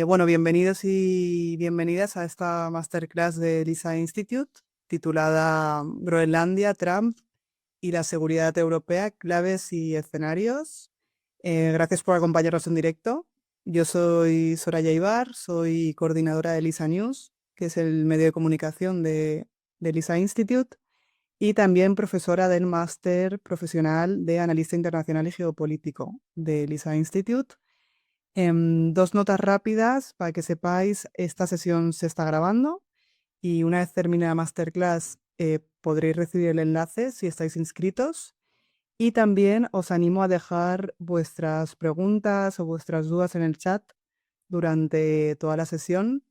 Bueno, bienvenidos y bienvenidas a esta masterclass de LISA Institute titulada Groenlandia, Trump y la seguridad europea, claves y escenarios. Gracias por acompañarnos en directo. Yo soy Soraya Ibar, soy coordinadora de LISA News, que es el medio de comunicación de LISA Institute, y también profesora del máster profesional de analista internacional y geopolítico de LISA Institute. Dos notas rápidas para que sepáis, esta sesión se está grabando y una vez termine la masterclass podréis recibir el enlace si estáis inscritos. Y también os animo a dejar vuestras preguntas o vuestras dudas en el chat durante toda la sesión.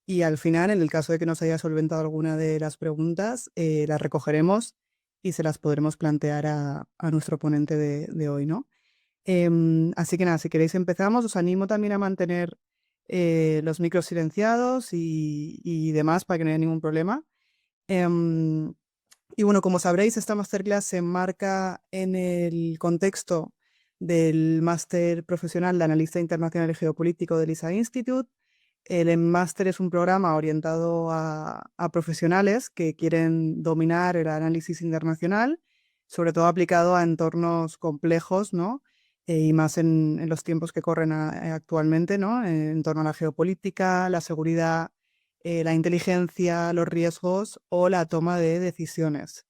Y al final, en el caso de que nos haya solventado alguna de las preguntas, las recogeremos y se las podremos plantear a nuestro ponente de hoy, ¿no? Así que nada, si queréis empezamos, os animo también a mantener los micros silenciados y demás para que no haya ningún problema. Em, y bueno, como sabréis, esta masterclass se enmarca en el contexto del máster profesional de analista internacional y geopolítico del LISA Institute. El máster es un programa orientado a profesionales que quieren dominar el análisis internacional, sobre todo aplicado a entornos complejos, ¿no? Y más en los tiempos que corren actualmente, ¿no? En torno a la geopolítica, la seguridad, la inteligencia, los riesgos o la toma de decisiones.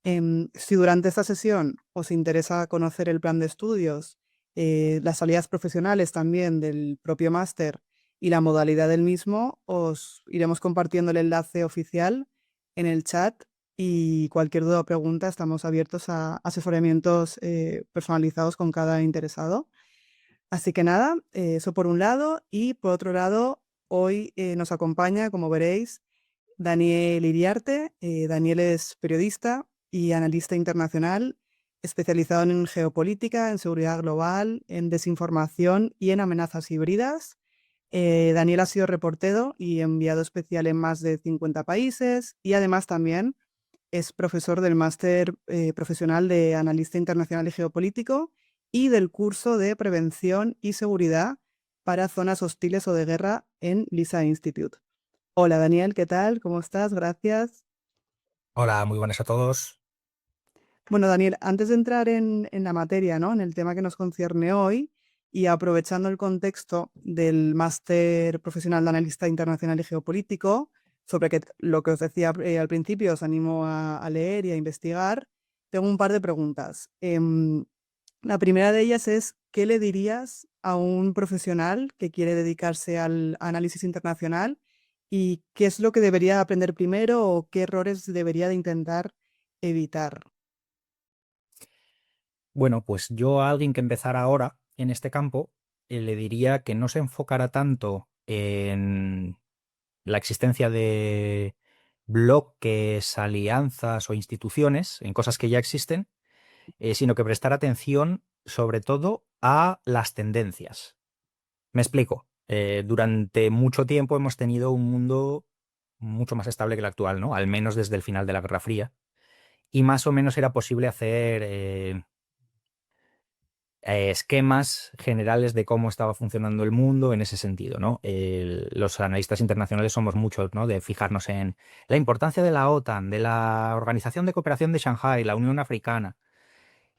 Si durante esta sesión os interesa conocer el plan de estudios, las salidas profesionales también del propio máster y la modalidad del mismo, os iremos compartiendo el enlace oficial en el chat y cualquier duda o pregunta estamos abiertos a asesoramientos personalizados con cada interesado. Así que nada, eso por un lado y por otro lado, hoy nos acompaña, como veréis, Daniel Iriarte. Daniel es periodista y analista internacional, especializado en geopolítica, en seguridad global, en desinformación y en amenazas híbridas. Daniel ha sido reportero y enviado especial en más de 50 países y además también es profesor del máster profesional de analista internacional y geopolítico y del curso de prevención y seguridad para zonas hostiles o de guerra en LISA Institute. Hola Daniel, ¿qué tal? ¿Cómo estás? Gracias. Hola, muy buenas a todos. Bueno, Daniel, antes de entrar en la materia, ¿no? En el tema que nos concierne hoy y aprovechando el contexto del máster profesional de analista internacional y geopolítico, sobre lo que os decía al principio, os animo a leer y a investigar, tengo un par de preguntas. La primera de ellas es, ¿qué le dirías a un profesional que quiere dedicarse al análisis internacional y qué es lo que debería aprender primero o qué errores debería de intentar evitar? Bueno, pues yo a alguien que empezara ahora en este campo, le diría que no se enfocara tanto en la existencia de bloques, alianzas o instituciones, en cosas que ya existen, sino que prestara atención sobre todo a las tendencias. Me explico. Durante mucho tiempo hemos tenido un mundo mucho más estable que el actual, ¿no? Al menos desde el final de la Guerra Fría. Y más o menos era posible hacer esquemas generales de cómo estaba funcionando el mundo en ese sentido, ¿no? Los analistas internacionales somos muchos, ¿no? De fijarnos en la importancia de la OTAN, de la Organización de Cooperación de Shanghái, la Unión Africana.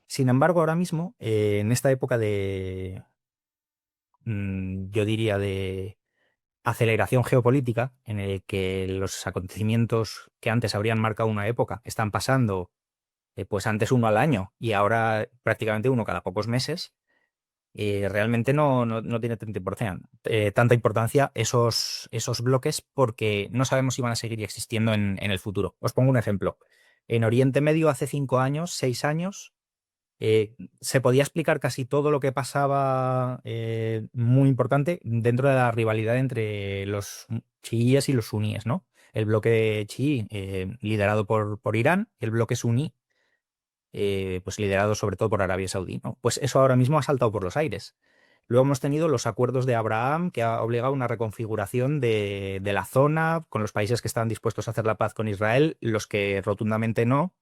Sin embargo, ahora mismo, en esta época de, yo diría, de aceleración geopolítica, en el que los acontecimientos que antes habrían marcado una época están pasando, pues antes uno al año y ahora prácticamente uno cada pocos meses. Realmente no tiene tanta importancia esos bloques porque no sabemos si van a seguir existiendo en el futuro. Os pongo un ejemplo. En Oriente Medio hace 5 años, 6 años, se podía explicar casi todo lo que pasaba, muy importante dentro de la rivalidad entre los chiíes y los suníes, ¿no? El bloque chií, liderado por Irán, y el bloque suní, pues liderado sobre todo por Arabia Saudí, ¿no? Pues eso ahora mismo ha saltado por los aires. Luego hemos tenido los acuerdos de Abraham, que ha obligado a una reconfiguración de la zona, con los países que estaban dispuestos a hacer la paz con Israel, los que rotundamente no,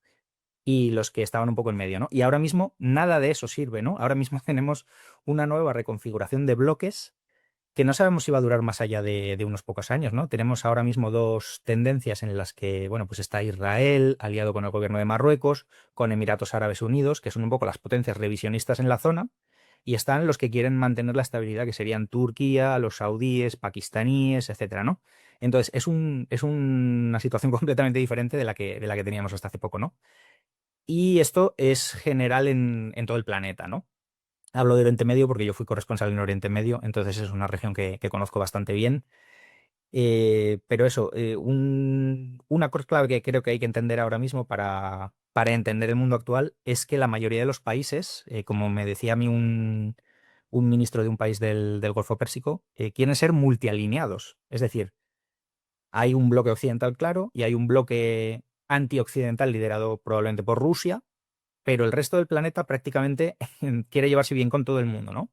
y los que estaban un poco en medio, ¿no? Y ahora mismo nada de eso sirve, ¿no? Ahora mismo tenemos una nueva reconfiguración de bloques que no sabemos si va a durar más allá de unos pocos años, ¿no? Tenemos ahora mismo dos tendencias en las que, bueno, pues está Israel aliado con el gobierno de Marruecos, con Emiratos Árabes Unidos, que son un poco las potencias revisionistas en la zona, y están los que quieren mantener la estabilidad, que serían Turquía, los saudíes, pakistaníes, etcétera, ¿no? Entonces, es una situación completamente diferente de la que teníamos hasta hace poco, ¿no? Y esto es general en todo el planeta, ¿no? Hablo de Oriente Medio porque yo fui corresponsal en Oriente Medio, entonces es una región que conozco bastante bien. Pero eso, una cosa clave que creo que hay que entender ahora mismo para entender el mundo actual es que la mayoría de los países, como me decía a mí un ministro de un país del Golfo Pérsico, quieren ser multialineados. Es decir, hay un bloque occidental claro y hay un bloque antioccidental liderado probablemente por Rusia, pero el resto del planeta prácticamente quiere llevarse bien con todo el mundo, ¿no?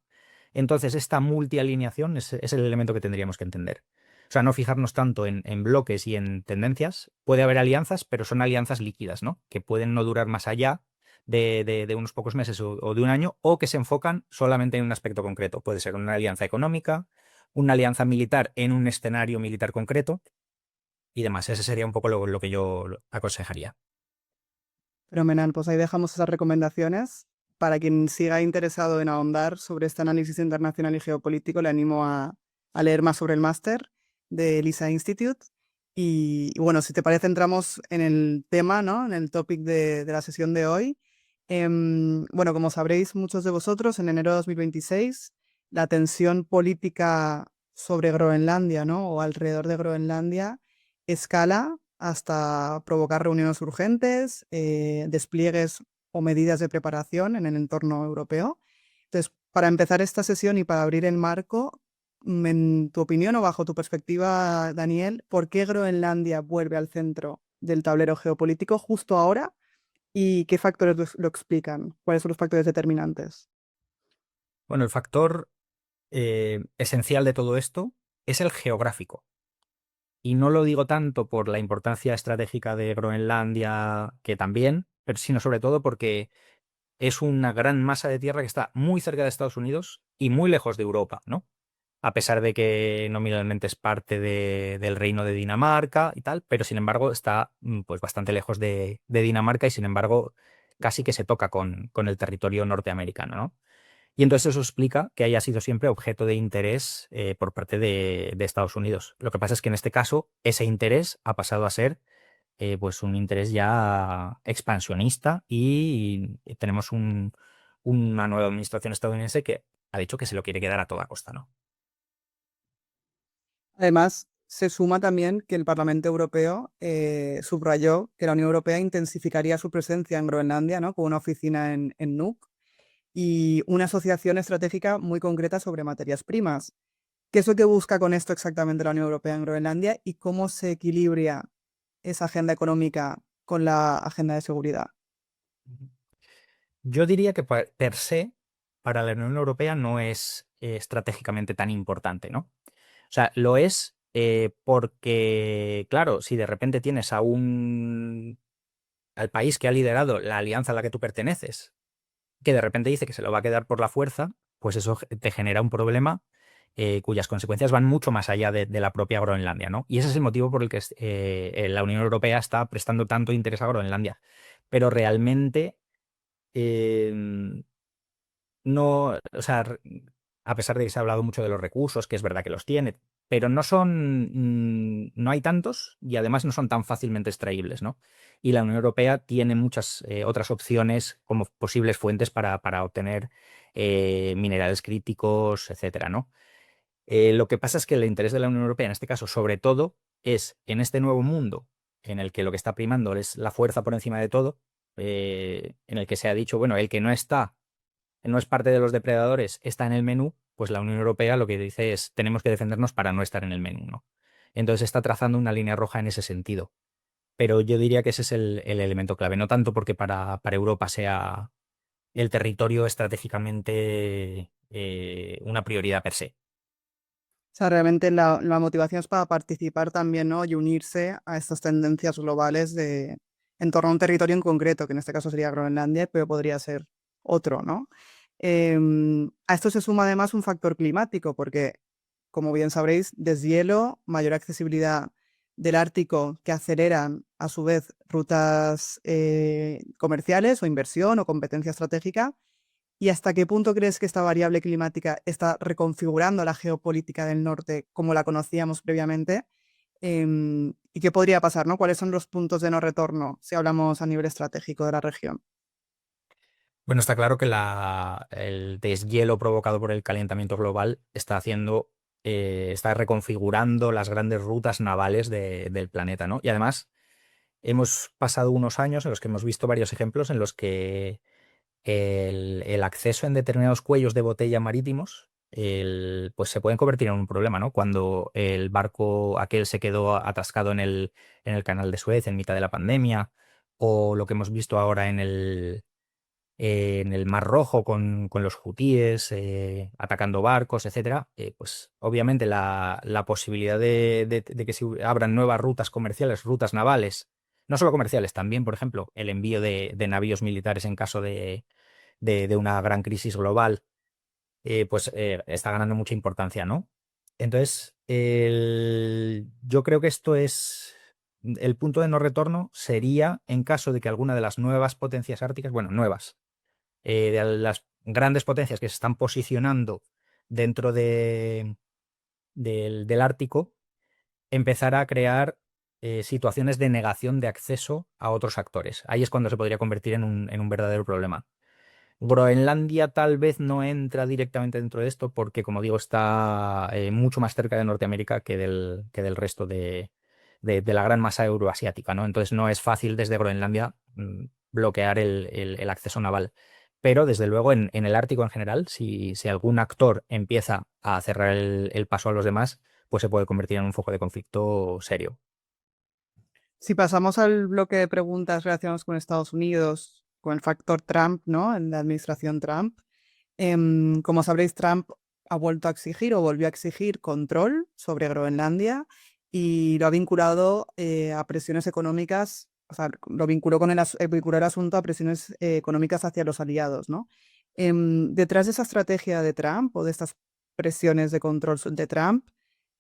Entonces, esta multialineación es el elemento que tendríamos que entender. O sea, no fijarnos tanto en bloques y en tendencias. Puede haber alianzas, pero son alianzas líquidas, ¿no? Que pueden no durar más allá de unos pocos meses o de un año, o que se enfocan solamente en un aspecto concreto. Puede ser una alianza económica, una alianza militar en un escenario militar concreto y demás. Ese sería un poco lo que yo aconsejaría. Fenomenal, pues ahí dejamos esas recomendaciones. Para quien siga interesado en ahondar sobre este análisis internacional y geopolítico, le animo a leer más sobre el máster de LISA Institute. Y bueno, si te parece, entramos en el tema, ¿no? En el topic de la sesión de hoy. Bueno, como sabréis muchos de vosotros, en enero de 2026, la tensión política sobre Groenlandia, ¿no? O alrededor de Groenlandia escala hasta provocar reuniones urgentes, despliegues o medidas de preparación en el entorno europeo. Entonces, para empezar esta sesión y para abrir el marco, en tu opinión o bajo tu perspectiva, Daniel, ¿por qué Groenlandia vuelve al centro del tablero geopolítico justo ahora y qué factores lo explican? ¿Cuáles son los factores determinantes? Bueno, el factor esencial de todo esto es el geográfico. Y no lo digo tanto por la importancia estratégica de Groenlandia, que también, pero sino sobre todo porque es una gran masa de tierra que está muy cerca de Estados Unidos y muy lejos de Europa, ¿no? A pesar de que nominalmente es parte del reino de Dinamarca y tal, pero sin embargo está pues bastante lejos de Dinamarca y sin embargo casi que se toca con el territorio norteamericano, ¿no? Y entonces eso explica que haya sido siempre objeto de interés por parte de Estados Unidos. Lo que pasa es que en este caso ese interés ha pasado a ser pues un interés ya expansionista y tenemos una nueva administración estadounidense que ha dicho que se lo quiere quedar a toda costa, ¿no? Además, se suma también que el Parlamento Europeo subrayó que la Unión Europea intensificaría su presencia en Groenlandia, ¿no? Con una oficina en Nuuk y una asociación estratégica muy concreta sobre materias primas. ¿Qué es lo que busca con esto exactamente la Unión Europea en Groenlandia y cómo se equilibra esa agenda económica con la agenda de seguridad? Yo diría que per se, para la Unión Europea no es estratégicamente tan importante, ¿no? O sea, lo es porque, claro, si de repente tienes al país que ha liderado la alianza a la que tú perteneces, que de repente dice que se lo va a quedar por la fuerza, pues eso te genera un problema cuyas consecuencias van mucho más allá de la propia Groenlandia, ¿no? Y ese es el motivo por el que la Unión Europea está prestando tanto interés a Groenlandia. Pero realmente eh, no, o sea, a pesar de que se ha hablado mucho de los recursos, que es verdad que los tiene, pero no hay tantos y además no son tan fácilmente extraíbles, ¿no? Y la Unión Europea tiene muchas otras opciones como posibles fuentes para obtener minerales críticos, etcétera, ¿no? Lo que pasa es que el interés de la Unión Europea, en este caso, sobre todo, es en este nuevo mundo en el que lo que está primando es la fuerza por encima de todo, en el que se ha dicho, bueno, el que no es parte de los depredadores, está en el menú, pues la Unión Europea lo que dice es tenemos que defendernos para no estar en el menú, ¿no? Entonces está trazando una línea roja en ese sentido. Pero yo diría que ese es el elemento clave, no tanto porque para Europa sea el territorio estratégicamente una prioridad per se. O sea, realmente la motivación es para participar también, ¿no? Y unirse a estas tendencias globales en torno a un territorio en concreto, que en este caso sería Groenlandia, pero podría ser otro, ¿no? A esto se suma además un factor climático, porque como bien sabréis, deshielo, mayor accesibilidad del Ártico, que aceleran a su vez rutas comerciales o inversión o competencia estratégica. ¿Y hasta qué punto crees que esta variable climática está reconfigurando la geopolítica del norte como la conocíamos previamente? ¿Y qué podría pasar, ¿no? ¿Cuáles son los puntos de no retorno si hablamos a nivel estratégico de la región? Bueno, está claro que el deshielo provocado por el calentamiento global está reconfigurando las grandes rutas navales del planeta, ¿no? Y además hemos pasado unos años en los que hemos visto varios ejemplos en los que el acceso en determinados cuellos de botella marítimos, pues se pueden convertir en un problema, ¿no? Cuando el barco aquel se quedó atascado en el canal de Suez en mitad de la pandemia, o lo que hemos visto ahora en el Mar Rojo con los hutíes atacando barcos, etcétera, pues obviamente la posibilidad de que se abran nuevas rutas comerciales, rutas navales, no solo comerciales, también, por ejemplo, el envío de navíos militares en caso de una gran crisis global, pues está ganando mucha importancia, ¿no? Entonces, yo creo que esto es el punto de no retorno sería en caso de que alguna de las nuevas potencias árticas, bueno, nuevas, de las grandes potencias que se están posicionando dentro del Ártico, empezara a crear situaciones de negación de acceso a otros actores. Ahí es cuando se podría convertir en un verdadero problema. Groenlandia tal vez no entra directamente dentro de esto porque, como digo, está mucho más cerca de Norteamérica que del resto de la gran masa euroasiática, ¿no? Entonces no es fácil desde Groenlandia bloquear el acceso naval. Pero desde luego en el Ártico en general, si algún actor empieza a cerrar el paso a los demás, pues se puede convertir en un foco de conflicto serio. Si pasamos al bloque de preguntas relacionadas con Estados Unidos, con el factor Trump, ¿no? En la administración Trump, como sabréis, Trump ha vuelto a exigir o volvió a exigir control sobre Groenlandia y lo ha vinculado a presiones económicas, o sea, lo vinculó vinculó el asunto a presiones económicas hacia los aliados, ¿no? Detrás de esa estrategia de Trump o de estas presiones de control de Trump,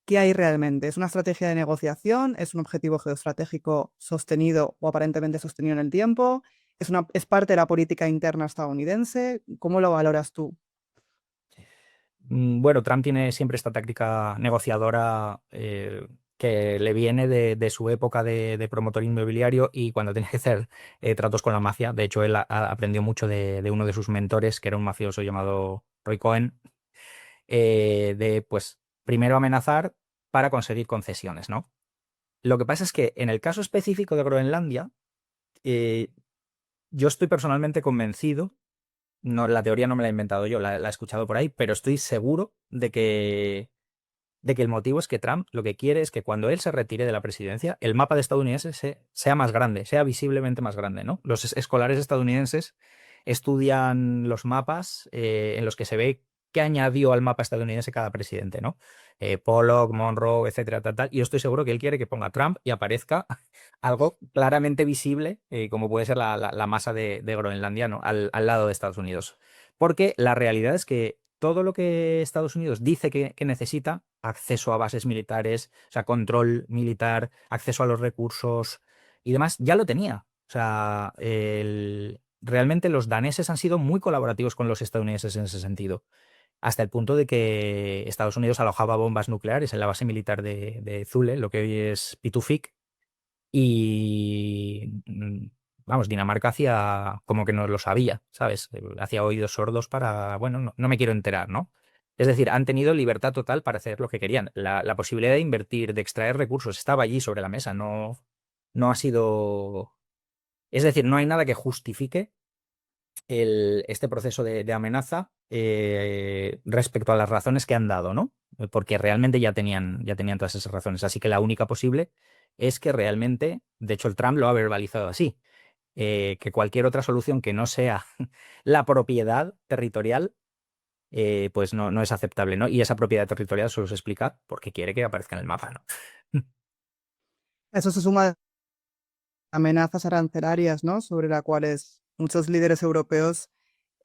¿qué hay realmente? ¿Es una estrategia de negociación? ¿Es un objetivo geoestratégico sostenido o aparentemente sostenido en el tiempo? ¿Es parte de la política interna estadounidense? ¿Cómo lo valoras tú? Bueno, Trump tiene siempre esta táctica negociadora que le viene de su época de promotor inmobiliario y cuando tenía que hacer tratos con la mafia. De hecho, él aprendió mucho de uno de sus mentores, que era un mafioso llamado Roy Cohen, de pues primero amenazar para conseguir concesiones, ¿no? Lo que pasa es que en el caso específico de Groenlandia, eh, yo estoy personalmente convencido. No, la teoría no me la he inventado yo, la he escuchado por ahí, pero estoy seguro de que el motivo es que Trump lo que quiere es que cuando él se retire de la presidencia, el mapa de estadounidense sea más grande, sea visiblemente más grande, ¿no? Los escolares estadounidenses estudian los mapas en los que se ve qué añadió al mapa estadounidense cada presidente, ¿no? Pollock, Monroe, etcétera, tal, tal. Y yo estoy seguro que él quiere que ponga Trump y aparezca algo claramente visible, como puede ser la masa de Groenlandia, ¿no? Al lado de Estados Unidos. Porque la realidad es que todo lo que Estados Unidos dice que necesita, acceso a bases militares, o sea, control militar, acceso a los recursos y demás, ya lo tenía. O sea, realmente los daneses han sido muy colaborativos con los estadounidenses en ese sentido, hasta el punto de que Estados Unidos alojaba bombas nucleares en la base militar de Thule, lo que hoy es Pituffik, y vamos, Dinamarca hacía como que no lo sabía, ¿sabes? Hacía oídos sordos para, bueno, no me quiero enterar, ¿no? Es decir, han tenido libertad total para hacer lo que querían. La posibilidad de invertir, de extraer recursos, estaba allí sobre la mesa, no ha sido. Es decir, no hay nada que justifique este proceso de amenaza respecto a las razones que han dado, ¿no? Porque realmente ya tenían todas esas razones. Así que la única posible es que realmente, de hecho, el Trump lo ha verbalizado así, que cualquier otra solución que no sea la propiedad territorial, pues no es aceptable, ¿no? Y esa propiedad territorial solo se explica porque quiere que aparezca en el mapa, ¿no? Eso se suma a amenazas arancelarias, ¿no? Sobre las cuales muchos líderes europeos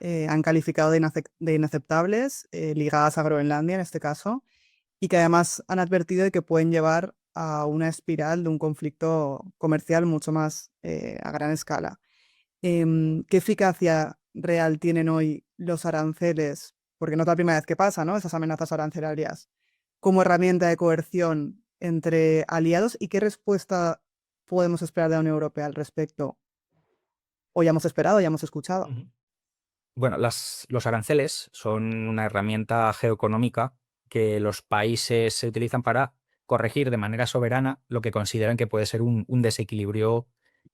han calificado de inaceptables, ligadas a Groenlandia en este caso. y que además han advertido de que pueden llevar a una espiral de un conflicto comercial mucho más a gran escala. ¿Qué eficacia real tienen hoy los aranceles? Porque no es la primera vez que pasa, ¿no? Esas amenazas arancelarias como herramienta de coerción entre aliados y qué respuesta podemos esperar de la Unión Europea al respecto. O ya hemos esperado, ya hemos escuchado. Ujú. Bueno, los aranceles son una herramienta geoeconómica que los países se utilizan para corregir de manera soberana lo que consideran que puede ser un desequilibrio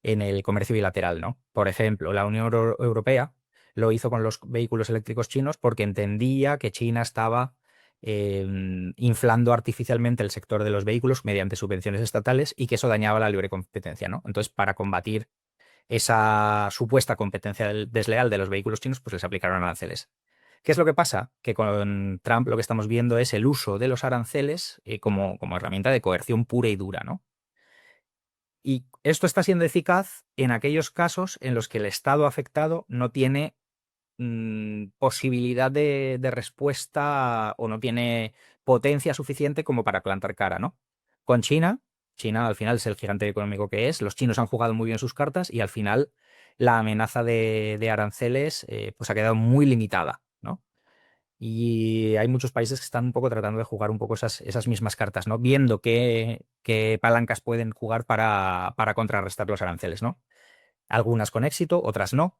en el comercio bilateral, ¿no? Por ejemplo, la Unión Europea lo hizo con los vehículos eléctricos chinos porque entendía que China estaba inflando artificialmente el sector de los vehículos mediante subvenciones estatales y que eso dañaba la libre competencia, ¿no? Entonces, para combatir esa supuesta competencia desleal de los vehículos chinos, pues les aplicaron aranceles. ¿Qué es lo que pasa? Que con Trump lo que estamos viendo es el uso de los aranceles como herramienta de coerción pura y dura, ¿no? Y esto está siendo eficaz en aquellos casos en los que el Estado afectado no tiene posibilidad de respuesta o no tiene potencia suficiente como para plantar cara, ¿no? Con China, China al final es el gigante económico que es, los chinos han jugado muy bien sus cartas y al final la amenaza de aranceles pues ha quedado muy limitada, ¿no? Y hay muchos países que están un poco tratando de jugar un poco esas mismas cartas, ¿no? Viendo qué palancas pueden jugar para contrarrestar los aranceles, ¿no? Algunas con éxito, otras no,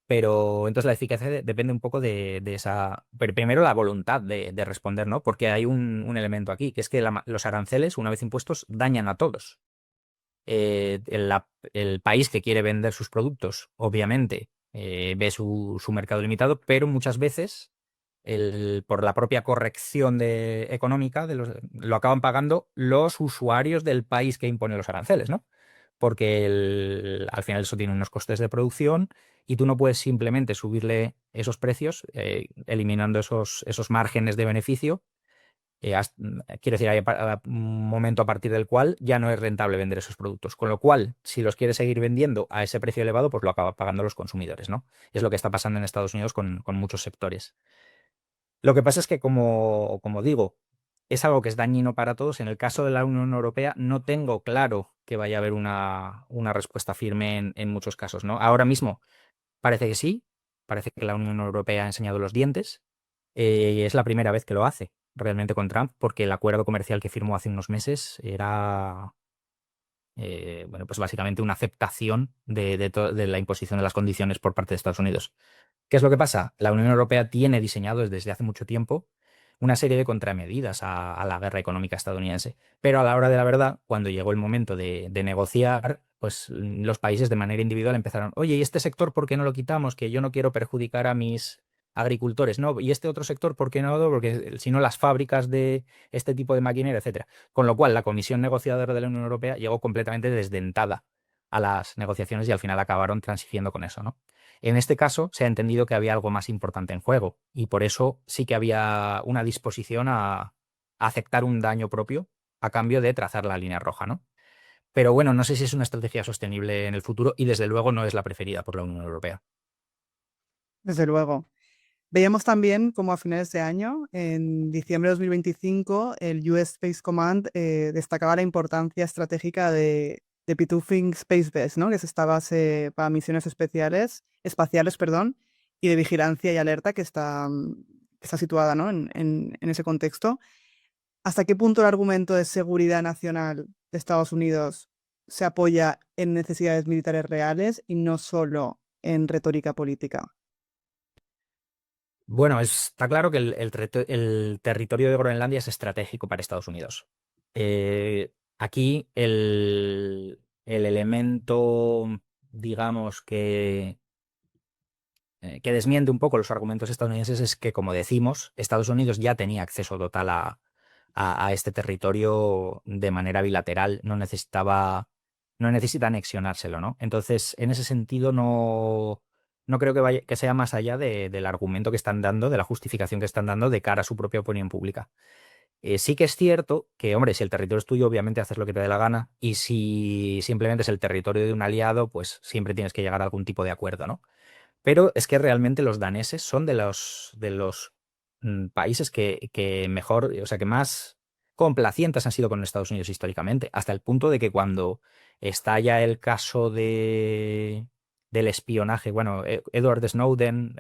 pero entonces la eficacia depende un poco de esa. Primero, la voluntad de responder, ¿no? Porque hay un elemento aquí, que es que los aranceles, una vez impuestos, dañan a todos. El país que quiere vender sus productos, obviamente, ve su mercado limitado, pero muchas veces, por la propia corrección económica, lo acaban pagando los usuarios del país que impone los aranceles, ¿no? Porque al final eso tiene unos costes de producción y tú no puedes simplemente subirle esos precios, eliminando esos márgenes de beneficio. Quiero decir, hay un momento a partir del cual ya no es rentable vender esos productos. Con lo cual, si los quieres seguir vendiendo a ese precio elevado, pues lo acaban pagando los consumidores, ¿no? Es lo que está pasando en Estados Unidos con muchos sectores. Lo que pasa es que, como digo, es algo que es dañino para todos. En el caso de la Unión Europea, no tengo claro que vaya a haber una respuesta firme en muchos casos, ¿no? Ahora mismo parece que sí, parece que la Unión Europea ha enseñado los dientes. Es la primera vez que lo hace realmente con Trump, porque el acuerdo comercial que firmó hace unos meses era, bueno, pues básicamente una aceptación de la imposición de las condiciones por parte de Estados Unidos. ¿Qué es lo que pasa? La Unión Europea tiene diseñado desde hace mucho tiempo una serie de contramedidas a la guerra económica estadounidense, pero a la hora de la verdad, cuando llegó el momento de negociar, pues los países de manera individual empezaron, oye, ¿y este sector por qué no lo quitamos? Que yo no quiero perjudicar a mis agricultores, ¿no? ¿Y este otro sector por qué no? Porque si no las fábricas de este tipo de maquinaria, etcétera. Con lo cual, la Comisión Negociadora de la Unión Europea llegó completamente desdentada a las negociaciones y al final acabaron transigiendo con eso, ¿no? En este caso, se ha entendido que había algo más importante en juego y por eso sí que había una disposición a aceptar un daño propio a cambio de trazar la línea roja, ¿no? Pero bueno, no sé si es una estrategia sostenible en el futuro y desde luego no es la preferida por la Unión Europea. Desde luego. Veíamos también como a finales de año, en diciembre de 2025, el US Space Command destacaba la importancia estratégica de Pituffing Space Base, ¿no? Que es esta base para misiones espaciales, perdón, y de vigilancia y alerta que está situada, ¿no? En ese contexto. ¿Hasta qué punto el argumento de seguridad nacional de Estados Unidos se apoya en necesidades militares reales y no solo en retórica política? Bueno, está claro que el territorio de Groenlandia es estratégico para Estados Unidos. Aquí el elemento, digamos, que desmiente un poco los argumentos estadounidenses es que, como decimos, Estados Unidos ya tenía acceso total a este territorio de manera bilateral, no necesita anexionárselo, ¿no? Entonces, en ese sentido, no creo que sea más allá del argumento que están dando, de la justificación que están dando de cara a su propia opinión pública. Sí que es cierto que, hombre, si el territorio es tuyo, obviamente haces lo que te dé la gana, y si simplemente es el territorio de un aliado, pues siempre tienes que llegar a algún tipo de acuerdo, ¿no? Pero es que realmente los daneses son de los países que mejor, o sea, que más complacientes han sido con Estados Unidos históricamente, hasta el punto de que cuando estalla el caso del espionaje, bueno, Edward Snowden,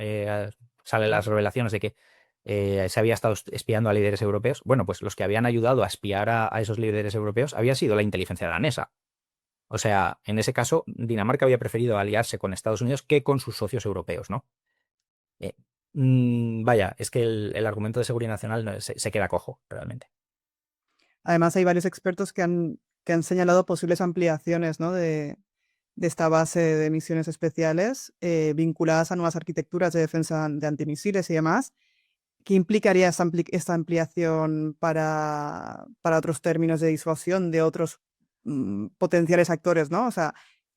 salen las revelaciones de que se había estado espiando a líderes europeos. Bueno, pues los que habían ayudado a espiar a esos líderes europeos había sido la inteligencia danesa. O sea, en ese caso, Dinamarca había preferido aliarse con Estados Unidos que con sus socios europeos, ¿no? Eh, vaya, es que el argumento de seguridad nacional se queda cojo, realmente. Además, hay varios expertos que han señalado posibles ampliaciones, ¿no? De esta base de misiones especiales vinculadas a nuevas arquitecturas de defensa de antimisiles y demás. ¿Qué implicaría esta ampliación para otros términos de disuasión de otros potenciales actores, ¿no? O sea,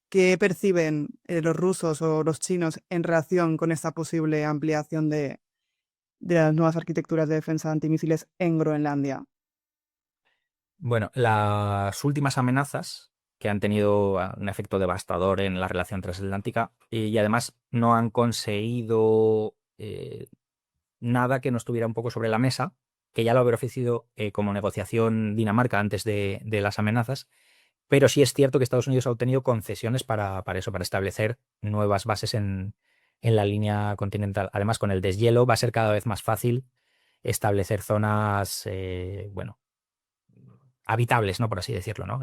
¿qué perciben los rusos o los chinos en relación con esta posible ampliación de las nuevas arquitecturas de defensa de antimisiles en Groenlandia? Bueno, las últimas amenazas que han tenido un efecto devastador en la relación transatlántica y además no han conseguido nada que no estuviera un poco sobre la mesa, que ya lo había ofrecido como negociación Dinamarca antes de las amenazas, pero sí es cierto que Estados Unidos ha obtenido concesiones para eso, para establecer nuevas bases en la línea continental. Además, con el deshielo va a ser cada vez más fácil establecer zonas, bueno, habitables, ¿no? Por así decirlo, ¿no?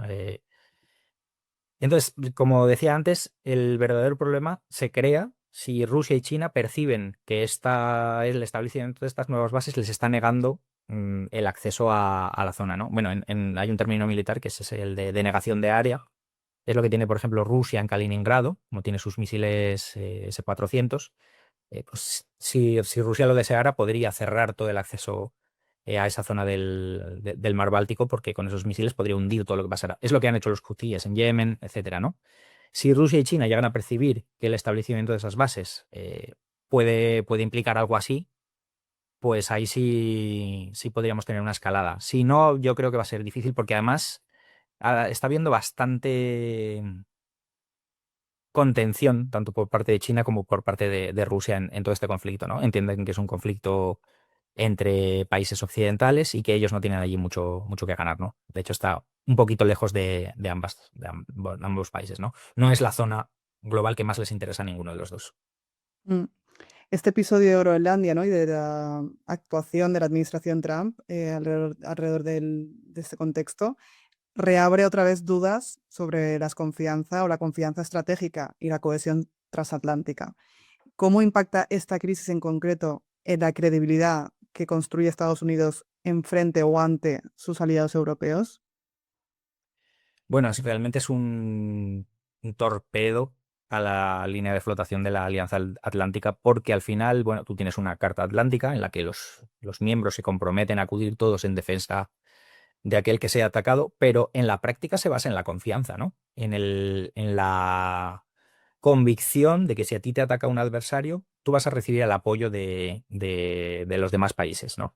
Entonces, como decía antes, el verdadero problema se crea si Rusia y China perciben que el establecimiento de estas nuevas bases les está negando el acceso a la zona, ¿no? Bueno, hay un término militar que es el de denegación de área. Es lo que tiene, por ejemplo, Rusia en Kaliningrado, como tiene sus misiles S-400. Pues si Rusia lo deseara, podría cerrar todo el acceso a esa zona del mar Báltico, porque con esos misiles podría hundir todo lo que pasara. Es lo que han hecho los hutíes en Yemen, etcétera, ¿no? Si Rusia y China llegan a percibir que el establecimiento de esas bases puede implicar algo así, pues ahí sí podríamos tener una escalada. Si no, yo creo que va a ser difícil, porque además está habiendo bastante contención, tanto por parte de China como por parte de Rusia en todo este conflicto, ¿no? Entienden que es un conflicto entre países occidentales y que ellos no tienen allí mucho que ganar, ¿no? De hecho, está un poquito lejos de ambos países, ¿no? No es la zona global que más les interesa a ninguno de los dos. Mm. Este episodio de Groenlandia, ¿no? Y de la actuación de la administración Trump alrededor de este contexto, reabre otra vez dudas sobre la confianza estratégica y la cohesión transatlántica. ¿Cómo impacta esta crisis en concreto en la credibilidad que construye Estados Unidos en frente o ante sus aliados europeos? Bueno, realmente es un torpedo a la línea de flotación de la Alianza Atlántica, porque al final, bueno, tú tienes una Carta Atlántica en la que los miembros se comprometen a acudir todos en defensa de aquel que sea atacado, pero en la práctica se basa en la confianza, ¿no? En la convicción de que si a ti te ataca un adversario, tú vas a recibir el apoyo de los demás países, ¿no?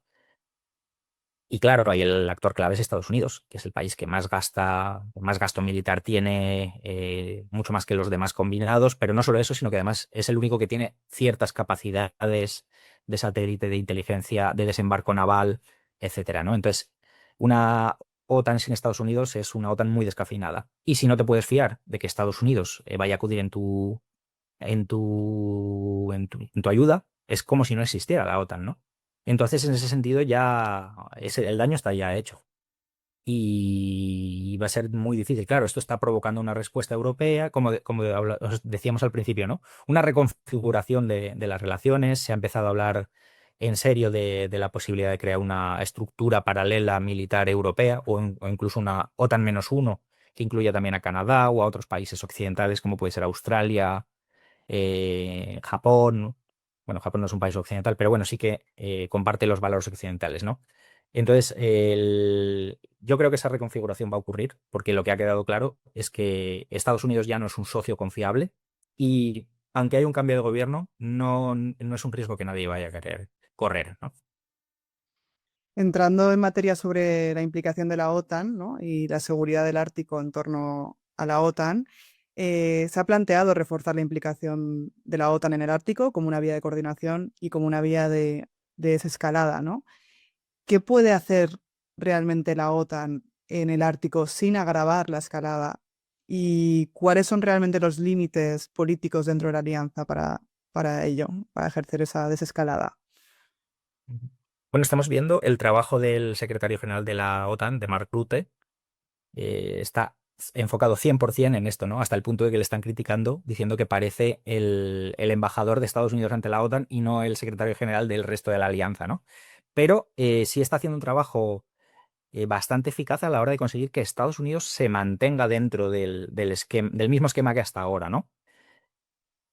Y claro, ahí el actor clave es Estados Unidos, que es el país que más más gasto militar tiene, mucho más que los demás combinados, pero no solo eso, sino que además es el único que tiene ciertas capacidades de satélite, de inteligencia, de desembarco naval, etcétera, ¿no? Entonces, una OTAN sin Estados Unidos es una OTAN muy descafeinada. Y si no te puedes fiar de que Estados Unidos vaya a acudir en tu ayuda, es como si no existiera la OTAN, ¿no? Entonces, en ese sentido, el daño está ya hecho. Y va a ser muy difícil. Claro, esto está provocando una respuesta europea, os decíamos al principio, ¿no? Una reconfiguración de las relaciones. Se ha empezado a hablar en serio de la posibilidad de crear una estructura paralela militar europea o incluso una OTAN-1 que incluya también a Canadá o a otros países occidentales como puede ser Australia, Japón. Bueno, Japón no es un país occidental, pero bueno, sí que comparte los valores occidentales, ¿no? Entonces, yo creo que esa reconfiguración va a ocurrir porque lo que ha quedado claro es que Estados Unidos ya no es un socio confiable y aunque haya un cambio de gobierno, no es un riesgo que nadie vaya a querer correr, ¿no? Entrando en materia sobre la implicación de la OTAN, ¿no? Y la seguridad del Ártico en torno a la OTAN, se ha planteado reforzar la implicación de la OTAN en el Ártico como una vía de coordinación y como una vía de de desescalada, ¿no? ¿Qué puede hacer realmente la OTAN en el Ártico sin agravar la escalada? ¿Y cuáles son realmente los límites políticos dentro de la alianza para ello, para ejercer esa desescalada? Bueno, estamos viendo el trabajo del secretario general de la OTAN, de Mark Rutte, está enfocado 100% en esto, ¿no? Hasta el punto de que le están criticando, diciendo que parece el embajador de Estados Unidos ante la OTAN y no el secretario general del resto de la alianza, ¿no? Pero sí está haciendo un trabajo bastante eficaz a la hora de conseguir que Estados Unidos se mantenga dentro del mismo esquema que hasta ahora, ¿no?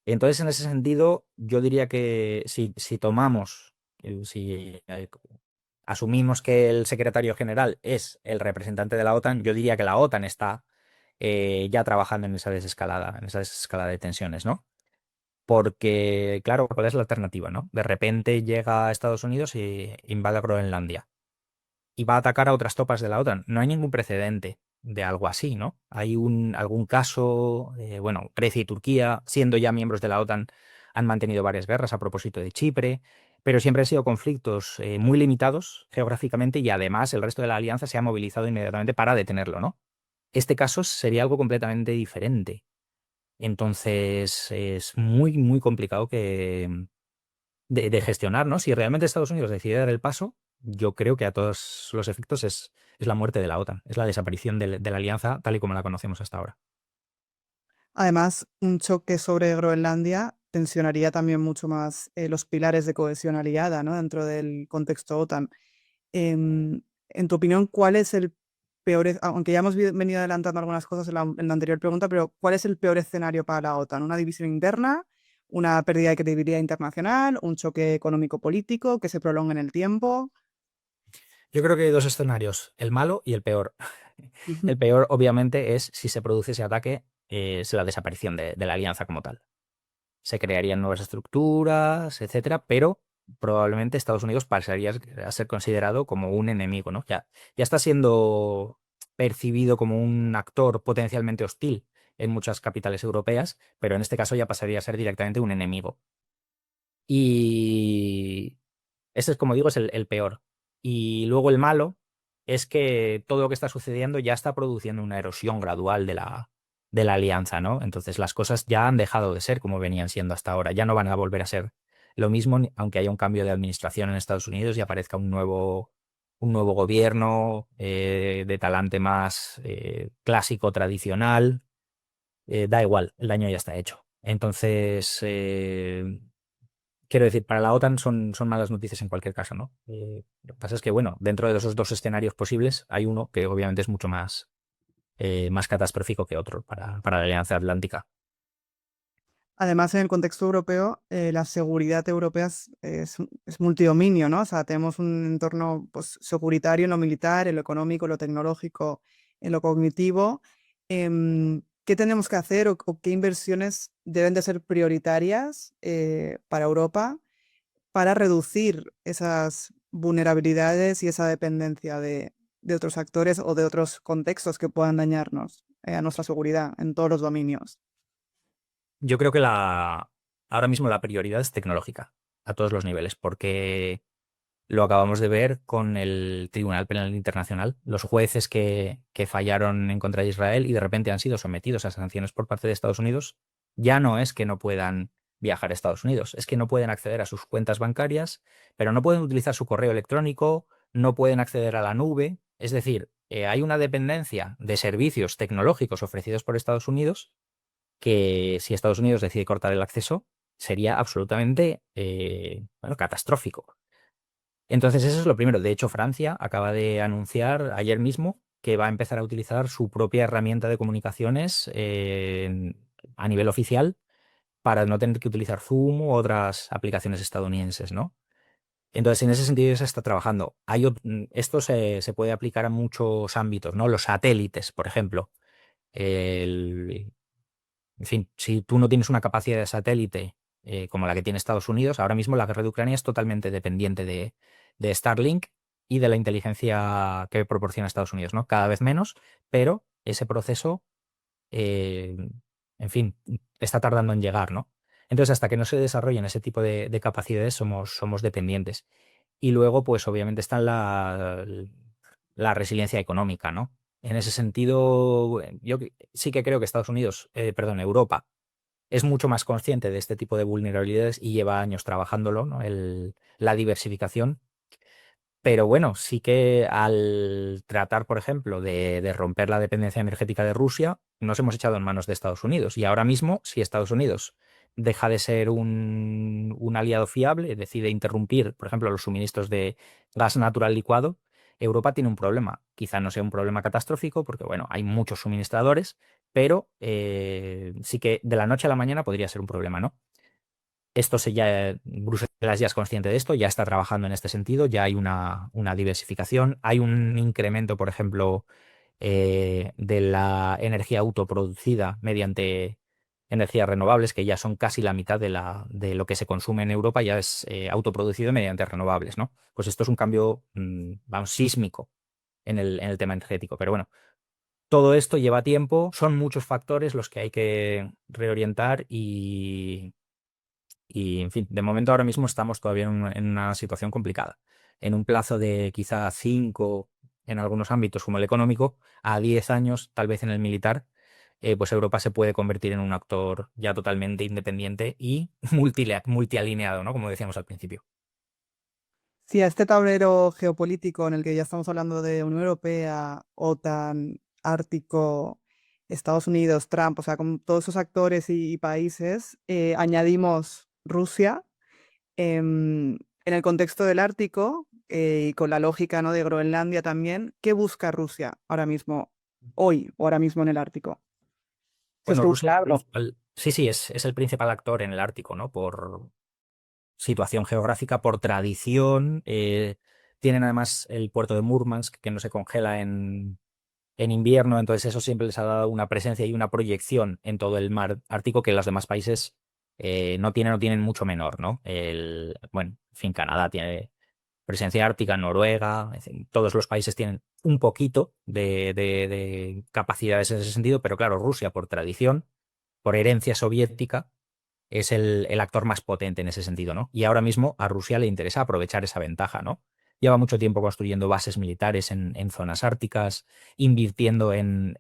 Entonces, en ese sentido, yo diría que si tomamos, si asumimos que el secretario general es el representante de la OTAN, yo diría que la OTAN está ya trabajando en esa desescalada de tensiones, ¿no? Porque, claro, ¿cuál es la alternativa, no? De repente llega a Estados Unidos y invade Groenlandia y va a atacar a otras tropas de la OTAN. No hay ningún precedente de algo así, ¿no? Hay algún caso, bueno, Grecia y Turquía, siendo ya miembros de la OTAN, han mantenido varias guerras a propósito de Chipre, pero siempre han sido conflictos muy limitados geográficamente y además el resto de la alianza se ha movilizado inmediatamente para detenerlo, ¿no? Este caso sería algo completamente diferente. Entonces es muy, muy complicado de gestionar, ¿no? Si realmente Estados Unidos decide dar el paso, yo creo que a todos los efectos es la muerte de la OTAN, es la desaparición de la alianza tal y como la conocemos hasta ahora. Además, un choque sobre Groenlandia tensionaría también mucho más los pilares de cohesión aliada, ¿no? Dentro del contexto OTAN. En tu opinión, ¿cuál es el peor, aunque ya hemos venido adelantando algunas cosas en la anterior pregunta, pero ¿cuál es el peor escenario para la OTAN? ¿Una división interna? ¿Una pérdida de credibilidad internacional? ¿Un choque económico-político que se prolongue en el tiempo? Yo creo que hay dos escenarios, el malo y el peor. Ujú. El peor, obviamente, es si se produce ese ataque, es la desaparición de la alianza como tal. Se crearían nuevas estructuras, etcétera, pero probablemente Estados Unidos pasaría a ser considerado como un enemigo, ¿no? Ya está siendo percibido como un actor potencialmente hostil en muchas capitales europeas, pero en este caso ya pasaría a ser directamente un enemigo. Y ese es, como digo, es el peor. Y luego el malo es que todo lo que está sucediendo ya está produciendo una erosión gradual de la alianza, ¿no? Entonces las cosas ya han dejado de ser como venían siendo hasta ahora. Ya no van a volver a ser lo mismo, aunque haya un cambio de administración en Estados Unidos y aparezca un nuevo gobierno de talante más clásico, tradicional. Da igual, el daño ya está hecho. Entonces, quiero decir, para la OTAN son malas noticias en cualquier caso, ¿no? Lo que pasa es que, bueno, dentro de esos dos escenarios posibles hay uno que obviamente es mucho más catastrófico que otro para la Alianza Atlántica. Además, en el contexto europeo, la seguridad europea es multidominio, ¿no? O sea, tenemos un entorno pues, securitario en lo militar, en lo económico, en lo tecnológico, en lo cognitivo. ¿Qué tenemos que hacer o qué inversiones deben de ser prioritarias para Europa para reducir esas vulnerabilidades y esa dependencia de otros actores o de otros contextos que puedan dañarnos a nuestra seguridad en todos los dominios? Yo creo que ahora mismo la prioridad es tecnológica, a todos los niveles, porque lo acabamos de ver con el Tribunal Penal Internacional, los jueces que fallaron en contra de Israel y de repente han sido sometidos a sanciones por parte de Estados Unidos, ya no es que no puedan viajar a Estados Unidos, es que no pueden acceder a sus cuentas bancarias, pero no pueden utilizar su correo electrónico, no pueden acceder a la nube, es decir, hay una dependencia de servicios tecnológicos ofrecidos por Estados Unidos que si Estados Unidos decide cortar el acceso sería absolutamente bueno, catastrófico. Entonces, eso es lo primero. De hecho, Francia acaba de anunciar ayer mismo que va a empezar a utilizar su propia herramienta de comunicaciones a nivel oficial para no tener que utilizar Zoom u otras aplicaciones estadounidenses, ¿no? Entonces, en ese sentido ya se está trabajando. Esto se puede aplicar a muchos ámbitos, ¿no? Los satélites, por ejemplo. El- en fin, si tú no tienes una capacidad de satélite como la que tiene Estados Unidos, ahora mismo la guerra de Ucrania es totalmente dependiente de Starlink y de la inteligencia que proporciona Estados Unidos, ¿no? Cada vez menos, pero ese proceso, eh, en fin, está tardando en llegar, ¿no? Entonces, hasta que no se desarrollen ese tipo de capacidades, somos dependientes. Y luego, pues obviamente está la resiliencia económica, ¿no? En ese sentido, sí que creo que Estados Unidos, perdón, Europa, es mucho más consciente de este tipo de vulnerabilidades y lleva años trabajándolo, ¿no? La diversificación. Pero bueno, sí que al tratar, por ejemplo, de romper la dependencia energética de Rusia, nos hemos echado en manos de Estados Unidos. Y ahora mismo, si Estados Unidos deja de ser un aliado fiable, decide interrumpir, por ejemplo, los suministros de gas natural licuado, Europa tiene un problema. Quizá no sea un problema catastrófico, porque bueno, hay muchos suministradores, pero sí que de la noche a la mañana podría ser un problema, ¿no? Bruselas ya es consciente de esto, ya está trabajando en este sentido, ya hay una diversificación, hay un incremento, por ejemplo, de la energía autoproducida mediante energías renovables, que ya son casi la mitad de lo que se consume en Europa, ya es autoproducido mediante renovables, ¿no? Pues esto es un cambio, vamos, sísmico en el tema energético. Pero bueno, todo esto lleva tiempo, son muchos factores los que hay que reorientar y, en fin, de momento ahora mismo estamos todavía en una situación complicada. En un plazo de quizá 5, en algunos ámbitos como el económico, a 10 años, tal vez en el militar, pues Europa se puede convertir en un actor ya totalmente independiente y multialineado, ¿no? Como decíamos al principio. Sí, a este tablero geopolítico en el que ya estamos hablando de Unión Europea, OTAN, Ártico, Estados Unidos, Trump, o sea, con todos esos actores y países, añadimos Rusia en el contexto del Ártico y con la lógica, ¿no?, de Groenlandia también. ¿Qué busca Rusia ahora mismo, hoy o ahora mismo en el Ártico? Si os Bueno, Rusia es preguntara el algo. principal, sí, sí, es el principal actor en el Ártico, ¿no? Por situación geográfica, por tradición. Tienen además el puerto de Murmansk, que no se congela en invierno, entonces eso siempre les ha dado una presencia y una proyección en todo el mar Ártico que los demás países no tienen mucho menor, ¿no? Bueno, en fin, Canadá tiene presencia ártica, Noruega, en fin, todos los países tienen un poquito de capacidades en ese sentido, pero claro, Rusia por tradición, por herencia soviética, es el actor más potente en ese sentido, ¿no? Y ahora mismo a Rusia le interesa aprovechar esa ventaja, ¿no? Lleva mucho tiempo construyendo bases militares en zonas árticas, invirtiendo en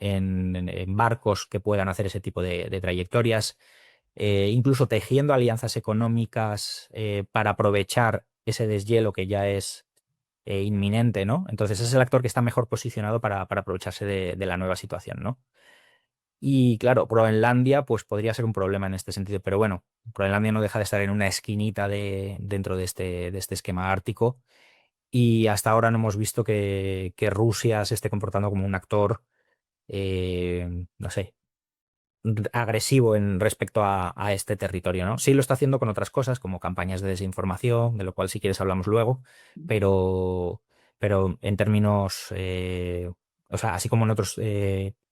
barcos que puedan hacer ese tipo de trayectorias, incluso tejiendo alianzas económicas para aprovechar ese deshielo que ya es inminente, ¿no? Entonces es el actor que está mejor posicionado para aprovecharse de la nueva situación, ¿no? Y claro, Groenlandia pues podría ser un problema en este sentido, pero bueno, Groenlandia no deja de estar en una esquinita dentro de este esquema ártico y hasta ahora no hemos visto que Rusia se esté comportando como un actor, no sé, agresivo en respecto a este territorio, ¿no? Sí lo está haciendo con otras cosas, como campañas de desinformación, de lo cual si quieres hablamos luego, pero, pero en términos, o sea, así como en otros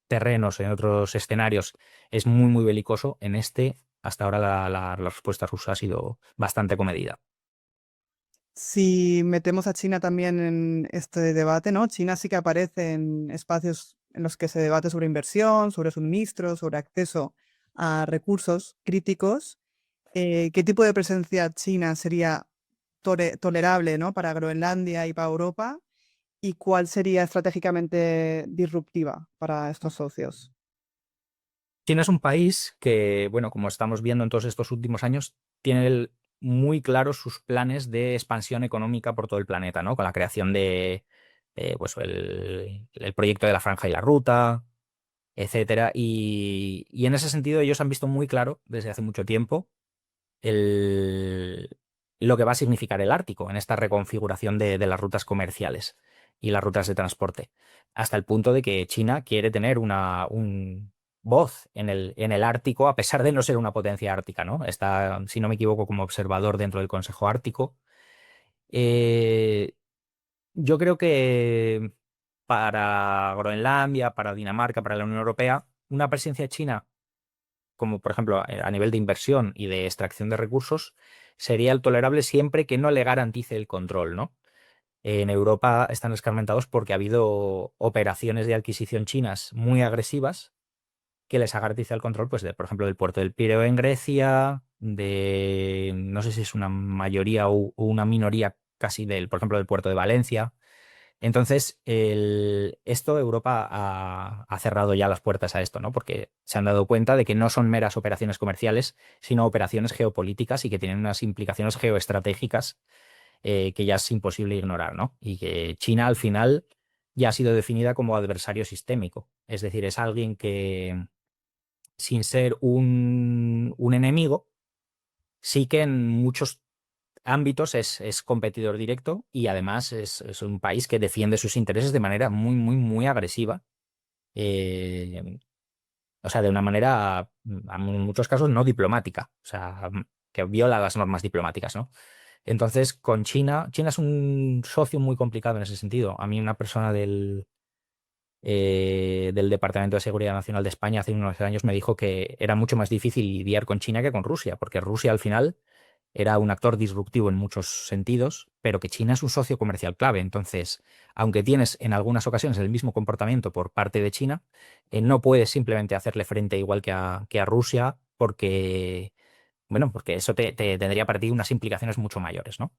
terrenos, en otros escenarios, es muy, muy belicoso, en este, hasta ahora la respuesta rusa ha sido bastante comedida. Si metemos a China también en este debate, ¿no? China sí que aparece en espacios en los que se debate sobre inversión, sobre suministros, sobre acceso a recursos críticos. ¿Qué tipo de presencia china sería tolerable, ¿no?, para Groenlandia y para Europa? ¿Y cuál sería estratégicamente disruptiva para estos socios? China es un país que, bueno, como estamos viendo en todos estos últimos años, tiene muy claros sus planes de expansión económica por todo el planeta, ¿no? Con la creación pues el proyecto de la Franja y la Ruta, etcétera. Y en ese sentido ellos han visto muy claro desde hace mucho tiempo el- lo que va a significar el Ártico en esta reconfiguración de las rutas comerciales y las rutas de transporte, hasta el punto de que China quiere tener un voz en el Ártico, a pesar de no ser una potencia ártica, ¿no? Está, si no me equivoco, como observador dentro del Consejo Ártico. Eh, yo creo que para Groenlandia, para Dinamarca, para la Unión Europea, una presencia china como por ejemplo a nivel de inversión y de extracción de recursos, sería el tolerable siempre que no le garantice el control, ¿no? En Europa están escarmentados porque ha habido operaciones de adquisición chinas muy agresivas que les ha garantizado el control, pues, por ejemplo, del puerto del Pireo en Grecia, no sé si es una mayoría o una minoría casi por ejemplo, del puerto de Valencia. Entonces, esto Europa ha cerrado ya las puertas a esto, ¿no? Porque se han dado cuenta de que no son meras operaciones comerciales, sino operaciones geopolíticas y que tienen unas implicaciones geoestratégicas que ya es imposible ignorar, ¿no? Y que China al final ya ha sido definida como adversario sistémico. Es decir, es alguien que, sin ser un enemigo, sí que en muchos ámbitos es competidor directo y además es un país que defiende sus intereses de manera muy, muy, muy agresiva. eh, o sea, de una manera, en muchos casos, no diplomática. O sea, que viola las normas diplomáticas, ¿no? Entonces, con China es un socio muy complicado en ese sentido. A mí una persona del Departamento de Seguridad Nacional de España hace unos años me dijo que era mucho más difícil lidiar con China que con Rusia, porque Rusia al final era un actor disruptivo en muchos sentidos, pero que China es un socio comercial clave. Entonces, aunque tienes en algunas ocasiones el mismo comportamiento por parte de China, no puedes simplemente hacerle frente igual que a Rusia, porque, bueno, porque eso te tendría para ti unas implicaciones mucho mayores, ¿no?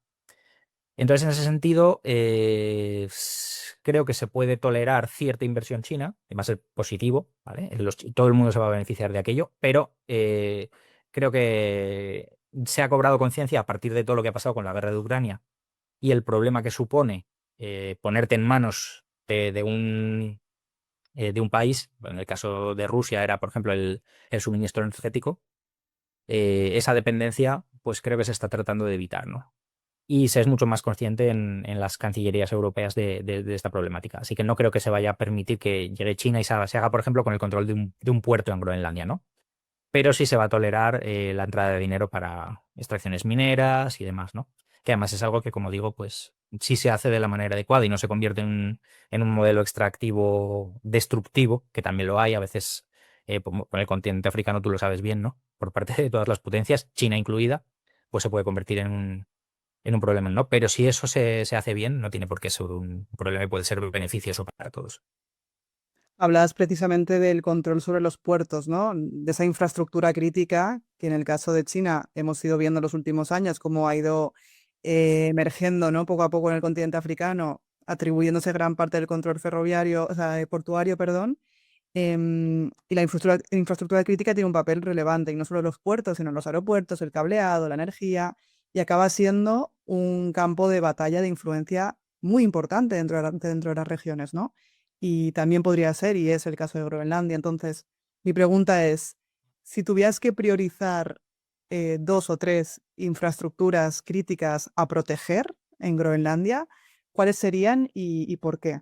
Entonces, en ese sentido, creo que se puede tolerar cierta inversión china, y va a ser positivo, ¿vale? Todo el mundo se va a beneficiar de aquello, pero creo que se ha cobrado conciencia a partir de todo lo que ha pasado con la guerra de Ucrania y el problema que supone ponerte en manos de un país, en el caso de Rusia era, por ejemplo, el suministro energético, esa dependencia, pues creo que se está tratando de evitar, ¿no? Y se es mucho más consciente en las cancillerías europeas de esta problemática. Así que no creo que se vaya a permitir que llegue China y se haga, por ejemplo, con el control de un puerto en Groenlandia, ¿no? Pero sí se va a tolerar la entrada de dinero para extracciones mineras y demás, ¿no? Que además es algo que, como digo, pues sí se hace de la manera adecuada y no se convierte en un modelo extractivo destructivo, que también lo hay a veces con el continente africano, tú lo sabes bien, ¿no? Por parte de todas las potencias, China incluida, pues se puede convertir en un problema, ¿no? Pero si eso se hace bien, no tiene por qué ser un problema y puede ser beneficioso para todos. Hablabas precisamente del control sobre los puertos, ¿no? De esa infraestructura crítica que en el caso de China hemos ido viendo en los últimos años cómo ha ido emergiendo, ¿no? Poco a poco en el continente africano, atribuyéndose gran parte del control ferroviario, o sea, portuario, perdón. Y la infraestructura crítica tiene un papel relevante, y no solo los puertos, sino los aeropuertos, el cableado, la energía, y acaba siendo un campo de batalla de influencia muy importante dentro de las regiones, ¿no? Y también podría ser, y es el caso de Groenlandia. Entonces, mi pregunta es, si tuvieras que priorizar dos o tres infraestructuras críticas a proteger en Groenlandia, ¿cuáles serían y por qué?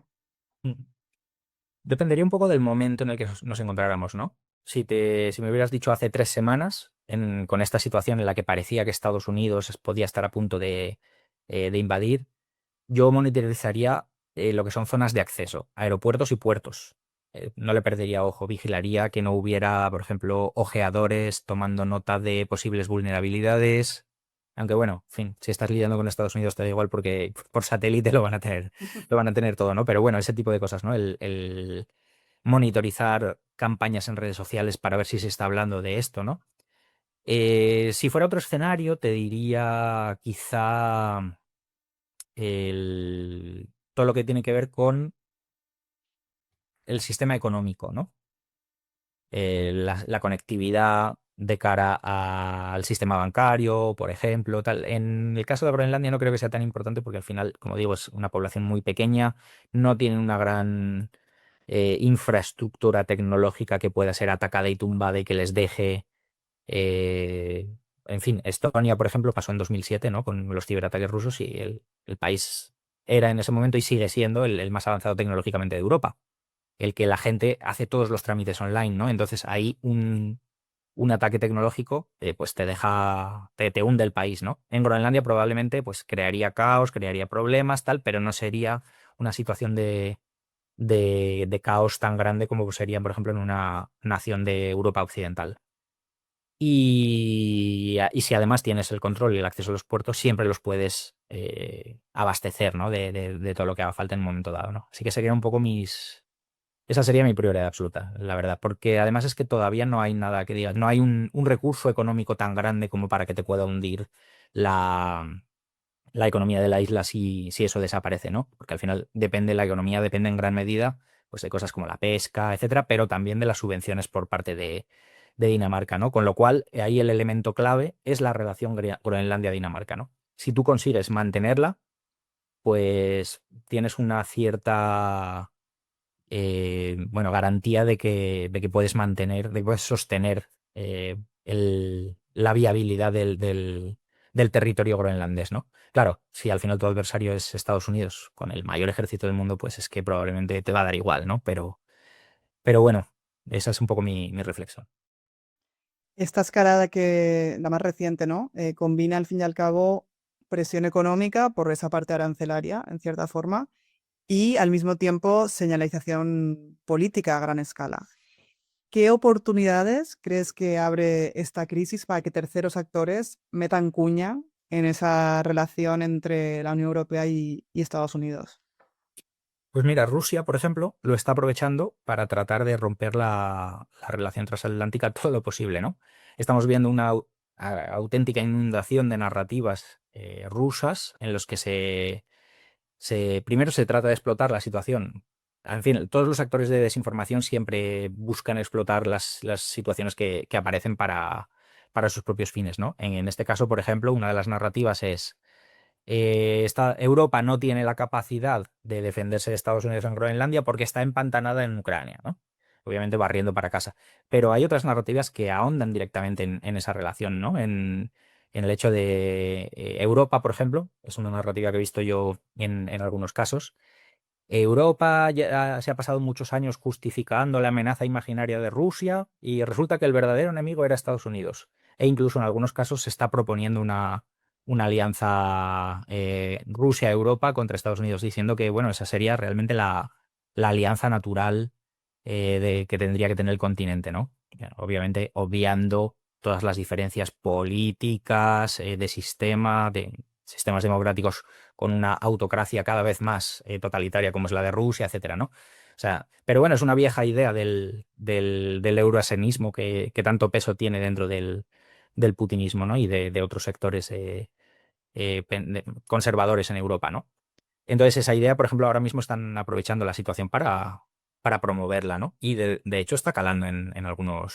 Mm. Dependería un poco del momento en el que nos encontráramos, ¿no? Si me hubieras dicho hace 3 semanas, con esta situación en la que parecía que Estados Unidos podía estar a punto de invadir, yo monitorizaría lo que son zonas de acceso, aeropuertos y puertos. No le perdería ojo, vigilaría que no hubiera, por ejemplo, ojeadores tomando nota de posibles vulnerabilidades. Aunque bueno, en fin, si estás lidiando con Estados Unidos te da igual porque por satélite lo van a tener todo, ¿no? Pero bueno, ese tipo de cosas, ¿no? El monitorizar campañas en redes sociales para ver si se está hablando de esto, ¿no? Si fuera otro escenario, te diría quizá todo lo que tiene que ver con el sistema económico, ¿no? La conectividad de cara al sistema bancario, por ejemplo, tal. En el caso de Groenlandia no creo que sea tan importante porque al final, como digo, es una población muy pequeña, no tienen una gran infraestructura tecnológica que pueda ser atacada y tumbada y que les deje eh, en fin, Estonia, por ejemplo, pasó en 2007, ¿no? Con los ciberataques rusos y el país era en ese momento y sigue siendo el más avanzado tecnológicamente de Europa. El que la gente hace todos los trámites online, ¿no? Entonces ahí un ataque tecnológico pues te hunde el país, ¿no? En Groenlandia probablemente pues crearía caos, crearía problemas, tal, pero no sería una situación de caos tan grande como sería, por ejemplo, en una nación de Europa Occidental. Y si además tienes el control y el acceso a los puertos, siempre los puedes abastecer, ¿no? De todo lo que haga falta en un momento dado, ¿no? Así que serían un poco esa sería mi prioridad absoluta, la verdad, porque además es que todavía no hay nada que digas, no hay un recurso económico tan grande como para que te pueda hundir la, la economía de la isla si eso desaparece, ¿no? Porque al final depende, la economía depende en gran medida pues de cosas como la pesca, etcétera, pero también de las subvenciones por parte de Dinamarca, ¿no? Con lo cual, ahí el elemento clave es la relación Groenlandia-Dinamarca, ¿no? Si tú consigues mantenerla, pues tienes una cierta bueno, garantía de que puedes mantener, de que puedes sostener la viabilidad del territorio groenlandés, ¿no? Claro, si al final tu adversario es Estados Unidos, con el mayor ejército del mundo, pues es que probablemente te va a dar igual, ¿no? Pero bueno, esa es un poco mi reflexión. Esta escalada que, la más reciente, ¿no? Combina al fin y al cabo presión económica por esa parte arancelaria, en cierta forma, y al mismo tiempo señalización política a gran escala. ¿Qué oportunidades crees que abre esta crisis para que terceros actores metan cuña en esa relación entre la Unión Europea y Estados Unidos? Pues mira, Rusia, por ejemplo, lo está aprovechando para tratar de romper la relación transatlántica todo lo posible, ¿no? Estamos viendo una auténtica inundación de narrativas rusas en los que primero se trata de explotar la situación. En fin, todos los actores de desinformación siempre buscan explotar las situaciones que aparecen para sus propios fines, ¿no? En este caso, por ejemplo, una de las narrativas es Europa no tiene la capacidad de defenderse de Estados Unidos en Groenlandia porque está empantanada en Ucrania, ¿no? Obviamente barriendo para casa. Pero hay otras narrativas que ahondan directamente en esa relación, ¿no? En el hecho de Europa, por ejemplo, es una narrativa que he visto yo en algunos casos. Europa ya se ha pasado muchos años justificando la amenaza imaginaria de Rusia y resulta que el verdadero enemigo era Estados Unidos. E incluso en algunos casos se está proponiendo una alianza Rusia-Europa contra Estados Unidos, diciendo que bueno, esa sería realmente la alianza natural que tendría que tener el continente, ¿no? Obviamente obviando todas las diferencias políticas, de sistema, de sistemas democráticos con una autocracia cada vez más totalitaria como es la de Rusia, etcétera, ¿no? O sea, pero bueno, es una vieja idea del euroasianismo que tanto peso tiene dentro del putinismo, ¿no? Y de otros sectores conservadores en Europa, ¿no? Entonces, esa idea, por ejemplo, ahora mismo están aprovechando la situación para promoverla, ¿no? Y de hecho está calando en algunos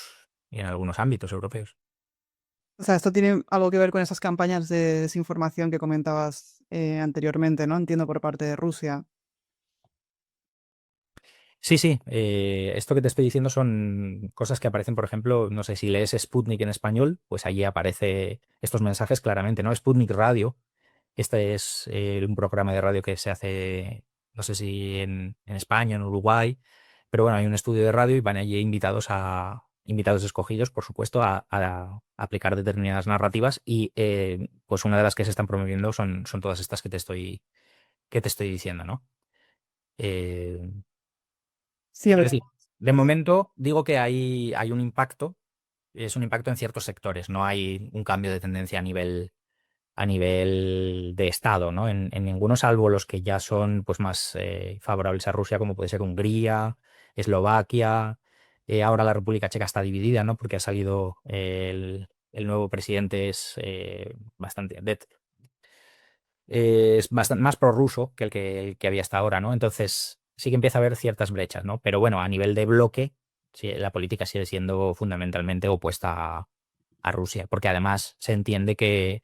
ámbitos europeos. O sea, esto tiene algo que ver con esas campañas de desinformación que comentabas anteriormente, ¿no? Entiendo por parte de Rusia. Sí, sí, esto que te estoy diciendo son cosas que aparecen, por ejemplo, no sé si lees Sputnik en español, pues allí aparece estos mensajes claramente, ¿no? Sputnik Radio, este es un programa de radio que se hace, no sé si en España, en Uruguay, pero bueno, hay un estudio de radio y van allí invitados escogidos, por supuesto, a aplicar determinadas narrativas y pues una de las que se están promoviendo son todas estas que te estoy diciendo, ¿no? Eh, Sí, Quiero hombre. decir, de momento digo que hay un impacto, es un impacto en ciertos sectores, no hay un cambio de tendencia a nivel de Estado, ¿no? En ninguno, salvo los que ya son pues más favorables a Rusia, como puede ser Hungría, Eslovaquia. Ahora la República Checa está dividida, ¿no? Porque ha salido el nuevo presidente, es bastante más prorruso que el que había hasta ahora, ¿no? Entonces sí que empieza a haber ciertas brechas, ¿no? Pero bueno, a nivel de bloque, sí, la política sigue siendo fundamentalmente opuesta a Rusia, porque además se entiende que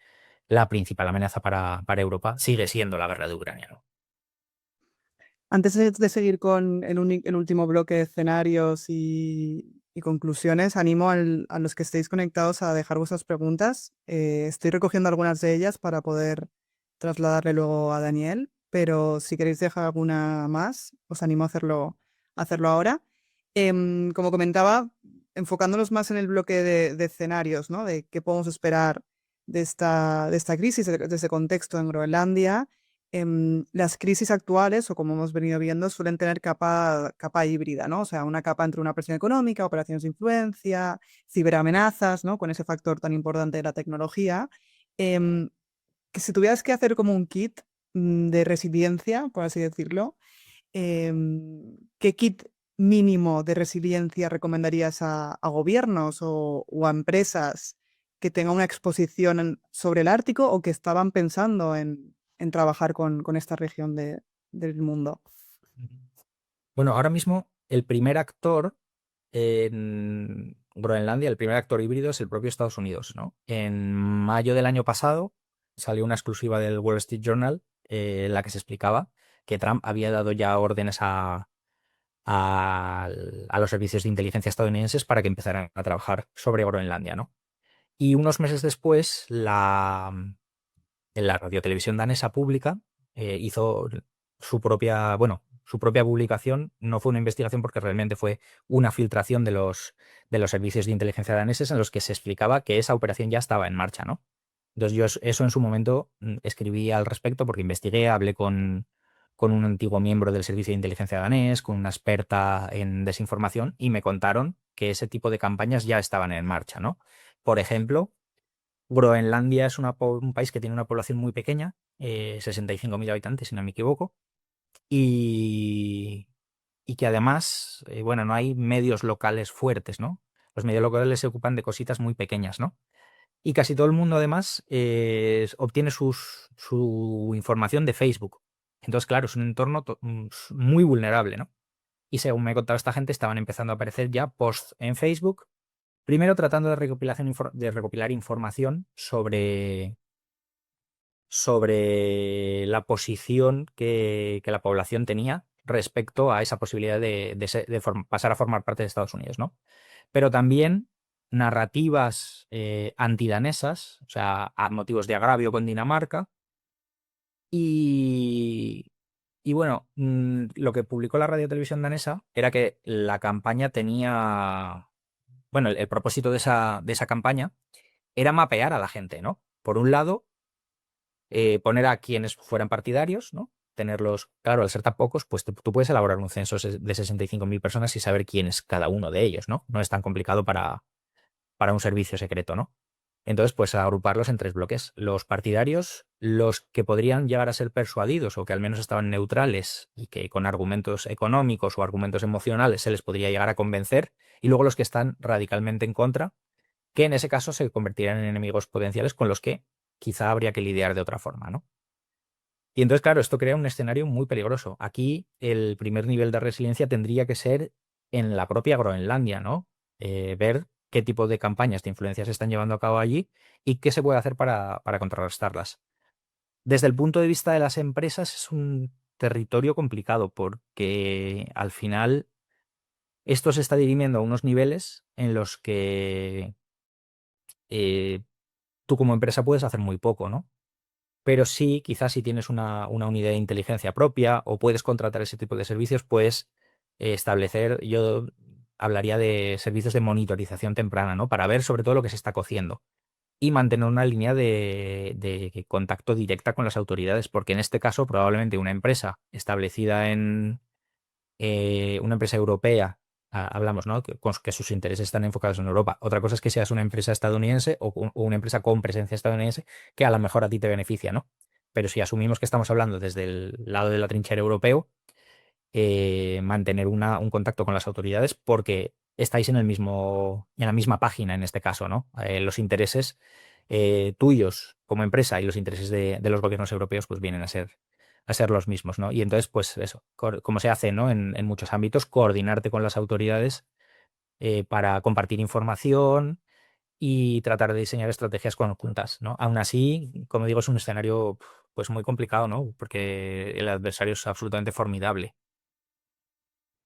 la principal amenaza para Europa sigue siendo la guerra de Ucrania, ¿no? Antes de seguir con el último bloque de escenarios y conclusiones, animo a los que estéis conectados a dejar vuestras preguntas. Estoy recogiendo algunas de ellas para poder trasladarle luego a Daniel, pero si queréis dejar alguna más, os animo a hacerlo ahora. Como comentaba, enfocándonos más en el bloque de escenarios, ¿no? De qué podemos esperar de esta crisis, de este contexto en Groenlandia. Las crisis actuales, o como hemos venido viendo, suelen tener capa híbrida, ¿no? O sea, una capa entre una presión económica, operaciones de influencia, ciberamenazas, ¿no? Con ese factor tan importante de la tecnología. Em, que si tuvieras que hacer como un kit de resiliencia, por así decirlo, ¿qué kit mínimo de resiliencia recomendarías a gobiernos o a empresas que tengan una exposición sobre el Ártico o que estaban pensando en trabajar con esta región del mundo? Bueno, ahora mismo el primer actor en Groenlandia, el primer actor híbrido es el propio Estados Unidos, ¿no? En mayo del año pasado salió una exclusiva del Wall Street Journal en la que se explicaba que Trump había dado ya órdenes a los servicios de inteligencia estadounidenses para que empezaran a trabajar sobre Groenlandia, ¿no? Y unos meses después, en la radiotelevisión danesa pública hizo su propia publicación. No fue una investigación porque realmente fue una filtración de los servicios de inteligencia daneses en los que se explicaba que esa operación ya estaba en marcha, ¿no? Entonces eso en su momento escribí al respecto porque investigué, hablé con un antiguo miembro del servicio de inteligencia danés, con una experta en desinformación y me contaron que ese tipo de campañas ya estaban en marcha, ¿no? Por ejemplo, Groenlandia es un país que tiene una población muy pequeña, 65.000 habitantes, si no me equivoco, y, y que además, bueno, no hay medios locales fuertes, ¿no? Los medios locales se ocupan de cositas muy pequeñas, ¿no? Y casi todo el mundo además obtiene su información de Facebook. Entonces, claro, es un entorno muy vulnerable, ¿no? Y según me contaba esta gente, estaban empezando a aparecer ya posts en Facebook. Primero tratando de de recopilar información sobre la posición que la población tenía respecto a esa posibilidad de pasar a formar parte de Estados Unidos, ¿no? Pero también narrativas antidanesas, o sea, a motivos de agravio con Dinamarca. Y, y bueno, lo que publicó la radio televisión danesa era que la campaña tenía, bueno, el propósito de esa campaña era mapear a la gente, ¿no? Por un lado, poner a quienes fueran partidarios, ¿no? Tenerlos, claro, al ser tan pocos, pues tú puedes elaborar un censo de 65.000 personas y saber quién es cada uno de ellos, ¿no? No es tan complicado para un servicio secreto, ¿no? Entonces, pues agruparlos en tres bloques. Los partidarios, los que podrían llegar a ser persuadidos o que al menos estaban neutrales y que con argumentos económicos o argumentos emocionales se les podría llegar a convencer, y luego los que están radicalmente en contra, que en ese caso se convertirían en enemigos potenciales con los que quizá habría que lidiar de otra forma, ¿no? Y entonces, claro, esto crea un escenario muy peligroso. Aquí el primer nivel de resiliencia tendría que ser en la propia Groenlandia, ¿no? Ver qué tipo de campañas de influencia se están llevando a cabo allí y qué se puede hacer para contrarrestarlas. Desde el punto de vista de las empresas es un territorio complicado porque al final esto se está dirimiendo a unos niveles en los que eh, tú como empresa puedes hacer muy poco, ¿no? Pero sí, quizás si tienes una unidad de inteligencia propia o puedes contratar ese tipo de servicios, puedes establecer, yo hablaría de servicios de monitorización temprana, ¿no? Para ver sobre todo lo que se está cociendo y mantener una línea de contacto directa con las autoridades, porque en este caso probablemente una empresa establecida en una empresa europea, hablamos, ¿no? Que sus intereses están enfocados en Europa. Otra cosa es que seas una empresa estadounidense o una empresa con presencia estadounidense que a lo mejor a ti te beneficia, ¿no? Pero si asumimos que estamos hablando desde el lado de la trinchera europeo, mantener un contacto con las autoridades porque estáis en la misma página en este caso, ¿no? Los intereses tuyos como empresa y los intereses de los gobiernos europeos pues vienen a ser los mismos, ¿no? Y entonces, pues eso, como se hace, ¿no? En muchos ámbitos, coordinarte con las autoridades para compartir información y tratar de diseñar estrategias conjuntas, ¿no? Aún así, como digo, es un escenario pues muy complicado, ¿no? Porque el adversario es absolutamente formidable.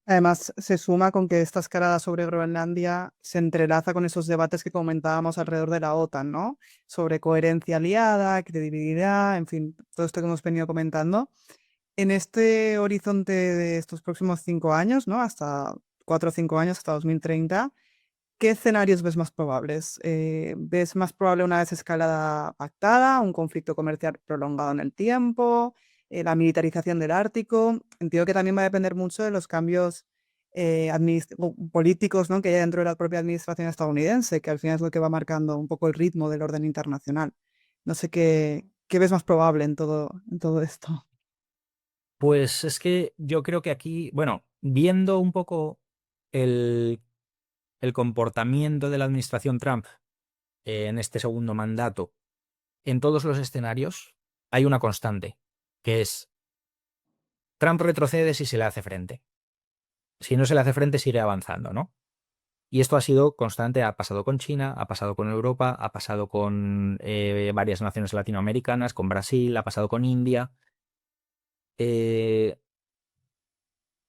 Además, se suma con que esta escalada sobre Groenlandia se entrelaza con esos debates que comentábamos alrededor de la OTAN, ¿no? Sobre coherencia aliada, credibilidad, en fin, todo esto que hemos venido comentando. En este horizonte de estos próximos 5 años, ¿no? Hasta 4 o 5 años, hasta 2030, ¿qué escenarios ves más probables? ¿Ves más probable una desescalada pactada, un conflicto comercial prolongado en el tiempo, la militarización del Ártico? Entiendo que también va a depender mucho de los cambios políticos, ¿no? que hay dentro de la propia administración estadounidense, que al final es lo que va marcando un poco el ritmo del orden internacional. No sé qué ves más probable en todo esto. Pues es que yo creo que aquí, bueno, viendo un poco el, el comportamiento de la administración Trump en este segundo mandato, en todos los escenarios, hay una constante, que es Trump retrocede si se le hace frente. Si no se le hace frente, sigue avanzando, ¿no? Y esto ha sido constante, ha pasado con China, ha pasado con Europa, ha pasado con varias naciones latinoamericanas, con Brasil, ha pasado con India. Eh,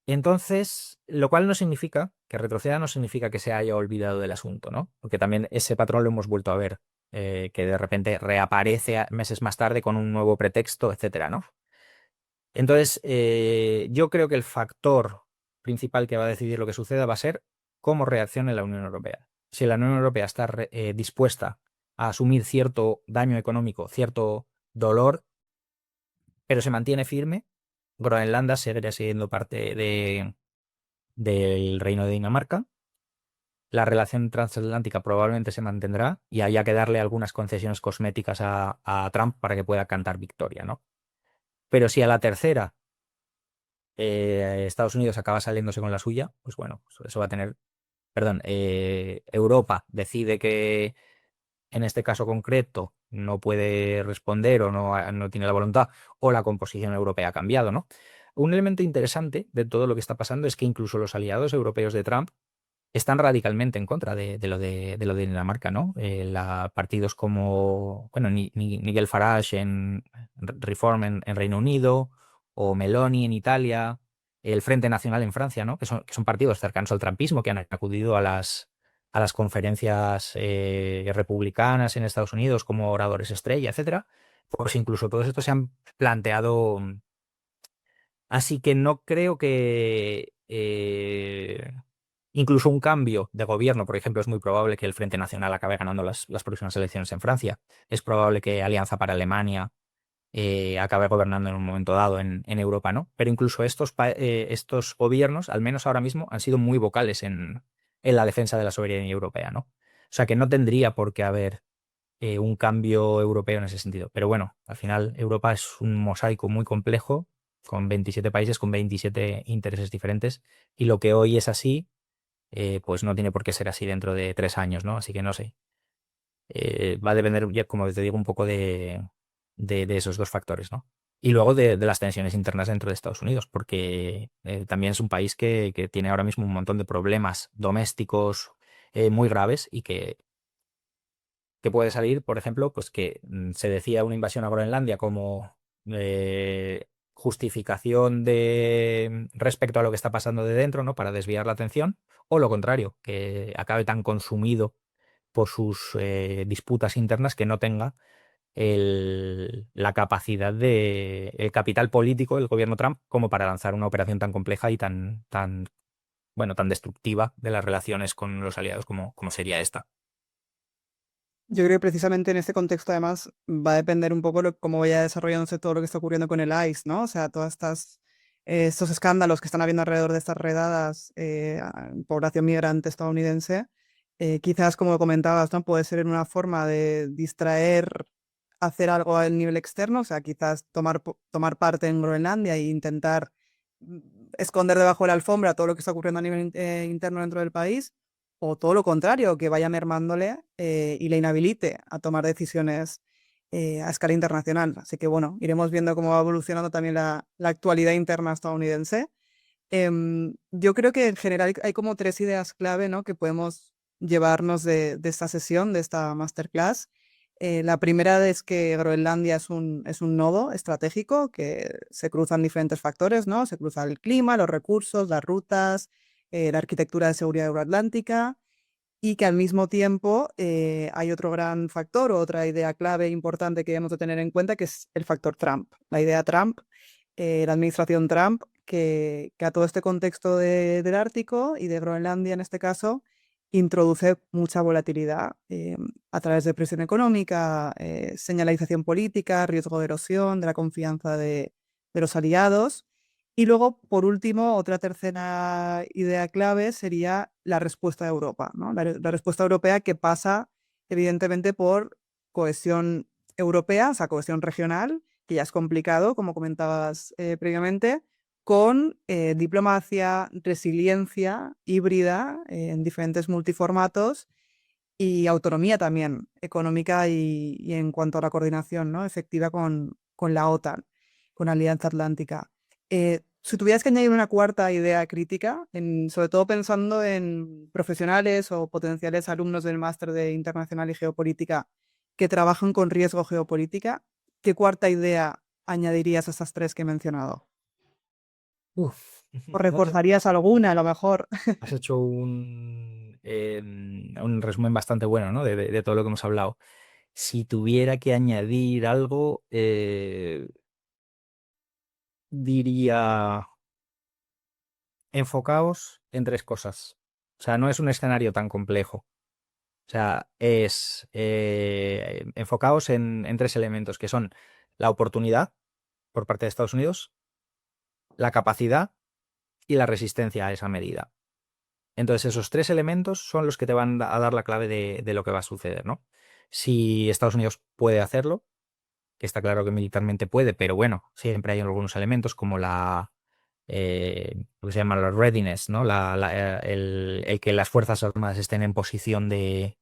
entonces, lo cual no significa que retroceda, no significa que se haya olvidado del asunto, ¿no? Porque también ese patrón lo hemos vuelto a ver, que de repente reaparece meses más tarde con un nuevo pretexto, etcétera, ¿no? Entonces, yo creo que el factor principal que va a decidir lo que suceda va a ser cómo reaccione la Unión Europea. Si la Unión Europea está dispuesta a asumir cierto daño económico, cierto dolor, pero se mantiene firme, Groenlandia seguirá siendo parte del Reino de Dinamarca. La relación transatlántica probablemente se mantendrá y había que darle algunas concesiones cosméticas a Trump para que pueda cantar victoria, ¿no? Pero si a la tercera Estados Unidos acaba saliéndose con la suya, pues bueno, pues eso va a tener, perdón, Europa decide que en este caso concreto no puede responder o no tiene la voluntad, o la composición europea ha cambiado, ¿no? Un elemento interesante de todo lo que está pasando es que incluso los aliados europeos de Trump están radicalmente en contra de lo de Dinamarca, ¿no? Partidos como, bueno, Nigel Farage en Reform en Reino Unido, o Meloni en Italia, el Frente Nacional en Francia, ¿no? Que son partidos cercanos al trumpismo, que han acudido a las conferencias republicanas en Estados Unidos como oradores estrella, etcétera. Pues incluso todos estos se han planteado. Así que no creo que incluso un cambio de gobierno, por ejemplo, es muy probable que el Frente Nacional acabe ganando las próximas elecciones en Francia. Es probable que Alianza para Alemania acabe gobernando en un momento dado en Europa, ¿no? Pero incluso estos gobiernos, al menos ahora mismo, han sido muy vocales en la defensa de la soberanía europea, ¿no? O sea que no tendría por qué haber un cambio europeo en ese sentido. Pero bueno, al final Europa es un mosaico muy complejo, con 27 países, con 27 intereses diferentes, y lo que hoy es así, pues no tiene por qué ser así dentro de 3 años, ¿no? Así que no sé. Va a depender, ya, como te digo, un poco de esos dos factores, ¿no? Y luego de las tensiones internas dentro de Estados Unidos, porque también es un país que tiene ahora mismo un montón de problemas domésticos muy graves y que puede salir, por ejemplo, pues que se decía una invasión a Groenlandia como justificación respecto a lo que está pasando de dentro, ¿no? Para desviar la atención, o lo contrario, que acabe tan consumido por sus disputas internas que no tenga la capacidad el capital político del gobierno Trump como para lanzar una operación tan compleja y bueno, tan destructiva de las relaciones con los aliados como sería esta. Yo creo que precisamente en este contexto, además, va a depender un poco cómo vaya desarrollándose todo lo que está ocurriendo con el ICE, ¿no? O sea, estos escándalos que están habiendo alrededor de estas redadas población migrante estadounidense, quizás, como comentabas, ¿no? Puede ser una forma de distraer, hacer algo a nivel externo, o sea, quizás tomar parte en Groenlandia e intentar mm, esconder debajo de la alfombra todo lo que está ocurriendo a nivel interno dentro del país, o todo lo contrario, que vaya mermándole y le inhabilite a tomar decisiones a escala internacional. Así que bueno, iremos viendo cómo va evolucionando también la actualidad interna estadounidense. Yo creo que en general hay como tres ideas clave, ¿no? Que podemos llevarnos de esta sesión, de esta masterclass. La primera es que Groenlandia es un nodo estratégico, que se cruzan diferentes factores, ¿no? Se cruza el clima, los recursos, las rutas, la arquitectura de seguridad euroatlántica, y que al mismo tiempo hay otro gran factor, o otra idea clave importante que debemos de tener en cuenta, que es el factor Trump. La idea Trump, la administración Trump, que a todo este contexto del Ártico y de Groenlandia en este caso, introduce mucha volatilidad a través de presión económica, señalización política, riesgo de erosión de la confianza de los aliados. Y luego, por último, otra tercera idea clave sería la respuesta de Europa, ¿no? La respuesta europea, que pasa evidentemente por cohesión europea, o sea, cohesión regional, que ya es complicado, como comentabas previamente, con diplomacia, resiliencia híbrida en diferentes multiformatos y autonomía también económica y en cuanto a la coordinación, ¿no? Efectiva con la OTAN, con la Alianza Atlántica. Si tuvieras que añadir una cuarta idea crítica, sobre todo pensando en profesionales o potenciales alumnos del máster de Internacional y Geopolítica que trabajan con riesgo geopolítica, ¿qué cuarta idea añadirías a estas tres que he mencionado? Uf, ¿O reforzarías alguna a lo mejor? has hecho un resumen bastante bueno, ¿no? De todo lo que hemos hablado. Si tuviera que añadir algo, diría enfocaos en tres cosas. O sea, no es un escenario tan complejo. O sea, es enfocaos en tres elementos, que son la oportunidad por parte de Estados Unidos, la capacidad y la resistencia a esa medida. Entonces, esos tres elementos son los que te van a dar la clave de lo que va a suceder, ¿no? Si Estados Unidos puede hacerlo, que está claro que militarmente puede, pero bueno, siempre hay algunos elementos como lo que se llama la readiness, ¿no? El que las Fuerzas Armadas estén en posición de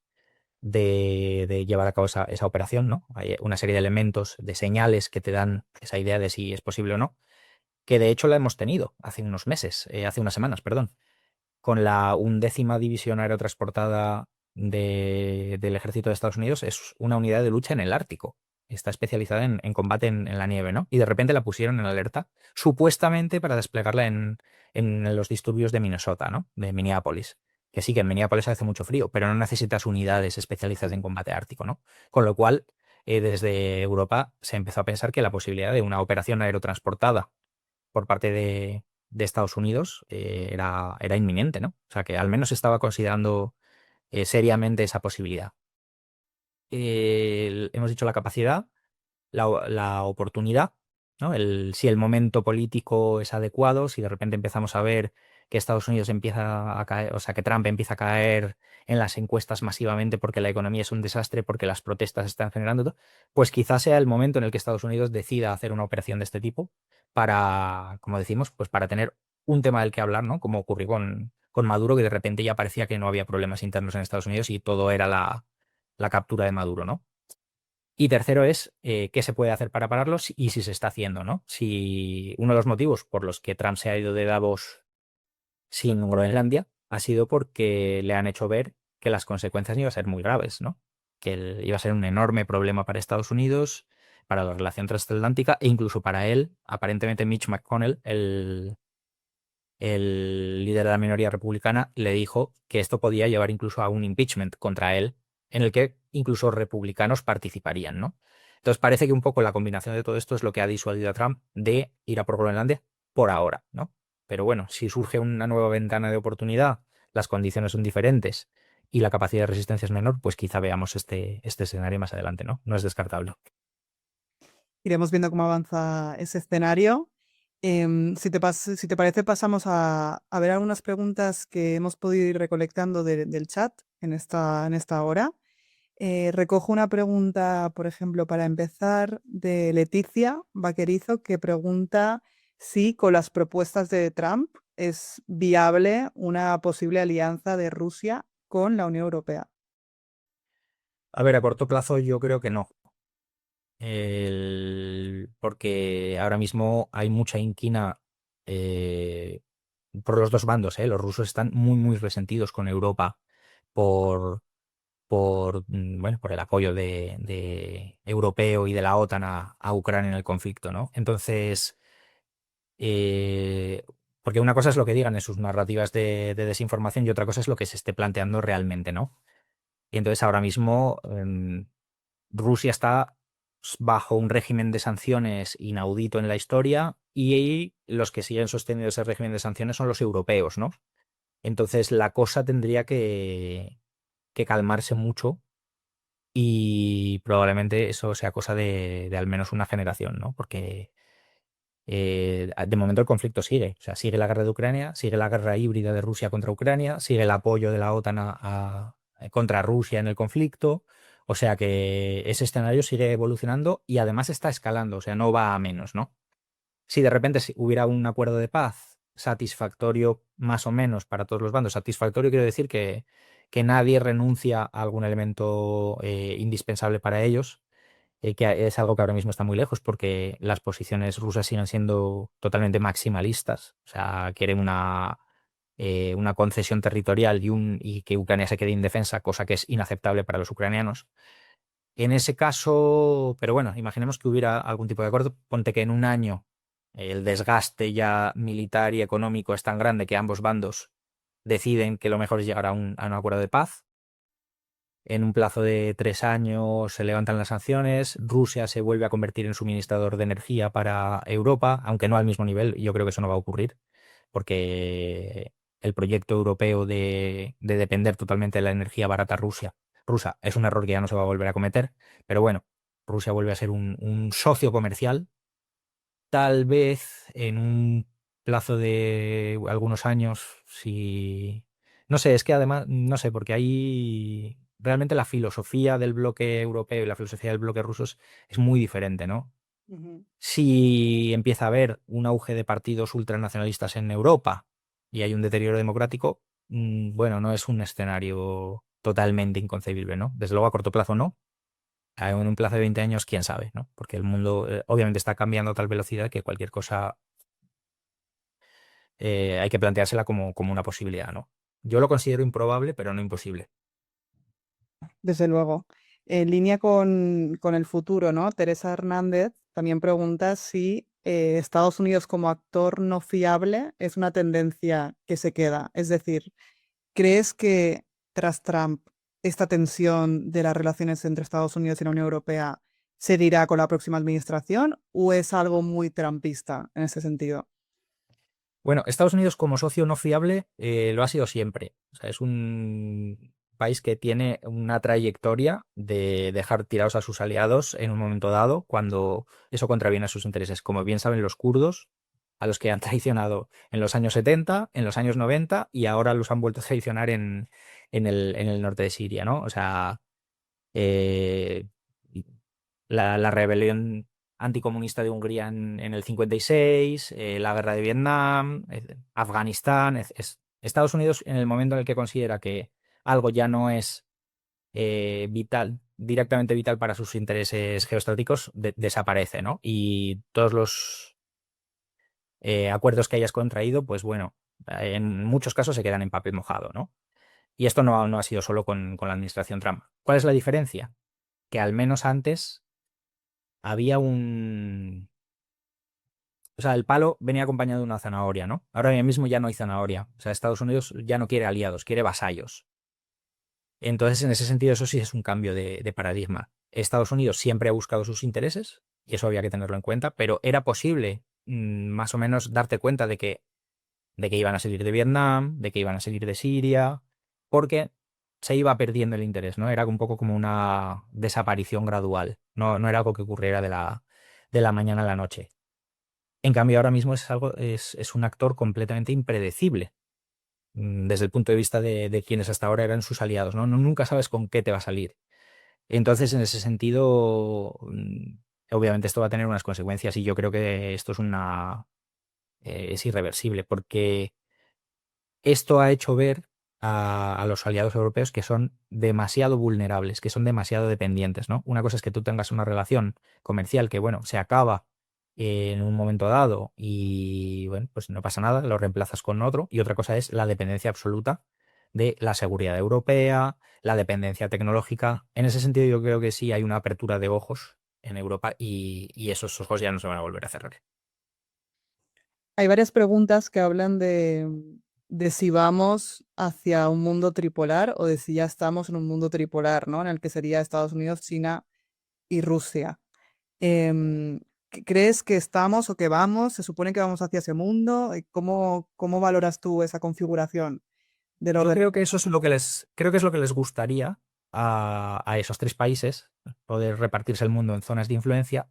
llevar a cabo esa operación, ¿no? Hay una serie de elementos, de señales que te dan esa idea de si es posible o no, que de hecho la hemos tenido hace unos meses, hace unas semanas, perdón, con la 11ª División Aerotransportada del Ejército de Estados Unidos. Es una unidad de lucha en el Ártico. Está especializada en combate en la nieve, ¿no? Y de repente la pusieron en alerta, supuestamente para desplegarla en los disturbios de Minnesota, ¿no? De Minneapolis. Que sí, que en Minneapolis hace mucho frío, pero no necesitas unidades especializadas en combate ártico, ¿no? Con lo cual, desde Europa se empezó a pensar que la posibilidad de una operación aerotransportada por parte de Estados Unidos era inminente, ¿no? O sea, que al menos se estaba considerando seriamente esa posibilidad. Hemos dicho la capacidad, la oportunidad, ¿no? Si el momento político es adecuado, si de repente empezamos a ver que Estados Unidos empieza a caer, o sea, que Trump empieza a caer en las encuestas masivamente porque la economía es un desastre, porque las protestas están generando, pues quizás sea el momento en el que Estados Unidos decida hacer una operación de este tipo para, como decimos, pues para tener un tema del que hablar, ¿no? Como ocurrió con Maduro, que de repente ya parecía que no había problemas internos en Estados Unidos y todo era la captura de Maduro, ¿no? Y tercero es qué se puede hacer para pararlos y si se está haciendo, ¿no? Si uno de los motivos por los que Trump se ha ido de Davos sin Groenlandia ha sido porque le han hecho ver que las consecuencias iban a ser muy graves, ¿no? Que iba a ser un enorme problema para Estados Unidos, para la relación transatlántica e incluso para él. Aparentemente Mitch McConnell, el líder de la minoría republicana, le dijo que esto podía llevar incluso a un impeachment contra él, en el que incluso republicanos participarían, ¿no? Entonces parece que un poco la combinación de todo esto es lo que ha disuadido a Trump de ir a por Groenlandia por ahora, ¿no? Pero bueno, si surge una nueva ventana de oportunidad, las condiciones son diferentes y la capacidad de resistencia es menor, pues quizá veamos este escenario más adelante, ¿no? No es descartable. Iremos viendo cómo avanza ese escenario. Si te parece, pasamos a ver algunas preguntas que hemos podido ir recolectando del chat en esta hora. Recojo una pregunta, por ejemplo, para empezar, de Leticia Vaquerizo, que pregunta si con las propuestas de Trump es viable una posible alianza de Rusia con la Unión Europea. A ver, a corto plazo yo creo que no. Porque ahora mismo hay mucha inquina eh, por los dos bandos, ¿eh? Los rusos están muy, muy resentidos con Europa por, bueno, por el apoyo de europeo y de la OTAN a Ucrania en el conflicto, ¿no? Entonces, eh, porque una cosa es lo que digan en sus narrativas de desinformación y otra cosa es lo que se esté planteando realmente, ¿no? Y entonces ahora mismo Rusia está bajo un régimen de sanciones inaudito en la historia y los que siguen sosteniendo ese régimen de sanciones son los europeos, ¿no? Entonces la cosa tendría que calmarse mucho y probablemente eso sea cosa de al menos una generación, ¿no? Porque de momento el conflicto sigue. O sea, sigue la guerra de Ucrania, sigue la guerra híbrida de Rusia contra Ucrania, sigue el apoyo de la OTAN contra Rusia en el conflicto. O sea que ese escenario sigue evolucionando y además está escalando, o sea, no va a menos, ¿no? si de repente hubiera un acuerdo de paz satisfactorio más o menos para todos los bandos, satisfactorio quiero decir que nadie renuncia a algún elemento indispensable para ellos, que es algo que ahora mismo está muy lejos porque las posiciones rusas siguen siendo totalmente maximalistas, o sea, quieren una concesión territorial y que Ucrania se quede indefensa, cosa que es inaceptable para los ucranianos. En ese caso, pero bueno, imaginemos que hubiera algún tipo de acuerdo. Ponte que en un año el desgaste ya militar y económico es tan grande que ambos bandos deciden que lo mejor es llegar a un acuerdo de paz. En un plazo de 3 años se levantan las sanciones, Rusia se vuelve a convertir en suministrador de energía para Europa, aunque no al mismo nivel, yo creo que eso no va a ocurrir, porque el proyecto europeo de depender totalmente de la energía barata rusa es un error que ya no se va a volver a cometer, pero bueno, Rusia vuelve a ser un socio comercial, tal vez en un plazo de algunos años, si... No sé, es que además, no sé, porque ahí realmente la filosofía del bloque europeo y la filosofía del bloque ruso es muy diferente, ¿no? Ujú. Si empieza a haber un auge de partidos ultranacionalistas en Europa y hay un deterioro democrático, bueno, no es un escenario totalmente inconcebible, ¿no? Desde luego a corto plazo no. En un plazo de 20 años, quién sabe, ¿no? Porque el mundo obviamente está cambiando a tal velocidad que cualquier cosa hay que planteársela como una posibilidad, ¿no? Yo lo considero improbable, pero no imposible. Desde luego. En línea con el futuro, ¿no? Teresa Hernández también pregunta si Estados Unidos como actor no fiable es una tendencia que se queda. Es decir, ¿crees que tras Trump esta tensión de las relaciones entre Estados Unidos y la Unión Europea se dirá con la próxima administración o es algo muy trumpista en ese sentido? Bueno, Estados Unidos como socio no fiable lo ha sido siempre. O sea, es un país que tiene una trayectoria de dejar tirados a sus aliados en un momento dado cuando eso contraviene a sus intereses. Como bien saben los kurdos, a los que han traicionado en los años 70, en los años 90 y ahora los han vuelto a traicionar en el norte de Siria, ¿no? O sea, eh, la rebelión anticomunista de Hungría en el 56, la guerra de Vietnam, Afganistán. Estados Unidos, en el momento en el que considera que algo ya no es vital, directamente vital para sus intereses geoestratégicos, desaparece, ¿no? Y todos los acuerdos que hayas contraído, pues bueno, en muchos casos se quedan en papel mojado, ¿no? Y esto no ha sido solo con la administración Trump. ¿Cuál es la diferencia? Que al menos antes había un... O sea, el palo venía acompañado de una zanahoria, ¿no? Ahora mismo ya no hay zanahoria. O sea, Estados Unidos ya no quiere aliados, quiere vasallos. Entonces, en ese sentido, eso sí es un cambio de paradigma. Estados Unidos siempre ha buscado sus intereses, y eso había que tenerlo en cuenta, pero era posible más o menos darte cuenta de que iban a salir de Vietnam, de que iban a salir de Siria, porque se iba perdiendo el interés, ¿no? Era un poco como una desaparición gradual, no era algo que ocurriera de la mañana a la noche. En cambio, ahora mismo es un actor completamente impredecible desde el punto de vista de quienes hasta ahora eran sus aliados, ¿no? Nunca sabes con qué te va a salir. Entonces, en ese sentido, obviamente esto va a tener unas consecuencias y yo creo que esto es irreversible porque esto ha hecho ver a los aliados europeos que son demasiado vulnerables, que son demasiado dependientes, ¿no? Una cosa es que tú tengas una relación comercial que, bueno, se acaba en un momento dado y, bueno, pues no pasa nada, lo reemplazas con otro. Y otra cosa es la dependencia absoluta de la seguridad europea, la dependencia tecnológica. En ese sentido, yo creo que sí hay una apertura de ojos en Europa y esos ojos ya no se van a volver a cerrar. Hay varias preguntas que hablan de si vamos hacia un mundo tripolar o de si ya estamos en un mundo tripolar, ¿no? En el que sería Estados Unidos, China y Rusia. ¿Crees que estamos o que vamos? ¿Se supone que vamos hacia ese mundo? ¿Cómo valoras tú esa configuración del Yo orden? creo que eso es creo que es lo que les gustaría a esos tres países, poder repartirse el mundo en zonas de influencia,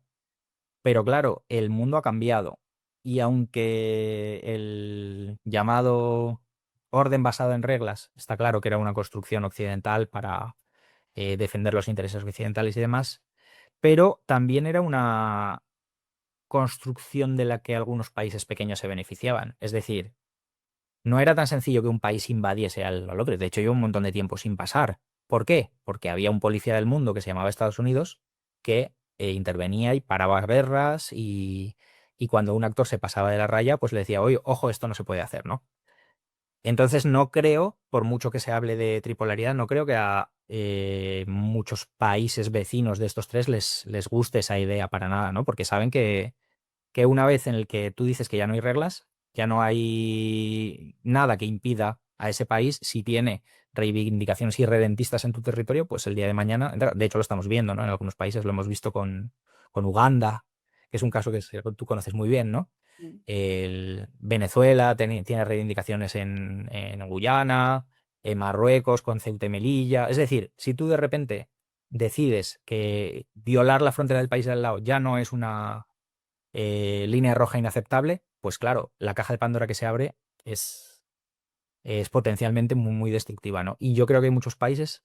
pero claro, el mundo ha cambiado y aunque el llamado orden basado en reglas, está claro que era una construcción occidental para defender los intereses occidentales y demás, pero también era construcción de la que algunos países pequeños se beneficiaban. Es decir, no era tan sencillo que un país invadiese al otro. De hecho, lleva un montón de tiempo sin pasar. ¿Por qué? Porque había un policía del mundo que se llamaba Estados Unidos que intervenía y paraba guerras y cuando un actor se pasaba de la raya, pues le decía, oye, ojo, esto no se puede hacer, ¿no? Entonces no creo, por mucho que se hable de tripolaridad, no creo que a muchos países vecinos de estos tres les guste esa idea para nada, ¿no? Porque saben que una vez en el que tú dices que ya no hay reglas, ya no hay nada que impida a ese país, si tiene reivindicaciones irredentistas en tu territorio, pues el día de mañana, de hecho lo estamos viendo, ¿no? En algunos países lo hemos visto con Uganda, que es un caso que tú conoces muy bien, ¿no? Mm. Venezuela tiene reivindicaciones en Guyana, en Marruecos con Ceuta y Melilla. Es decir, si tú de repente decides que violar la frontera del país de al lado ya no es una línea roja inaceptable, pues claro, la caja de Pandora que se abre es potencialmente muy, muy destructiva, ¿no? Y yo creo que hay muchos países,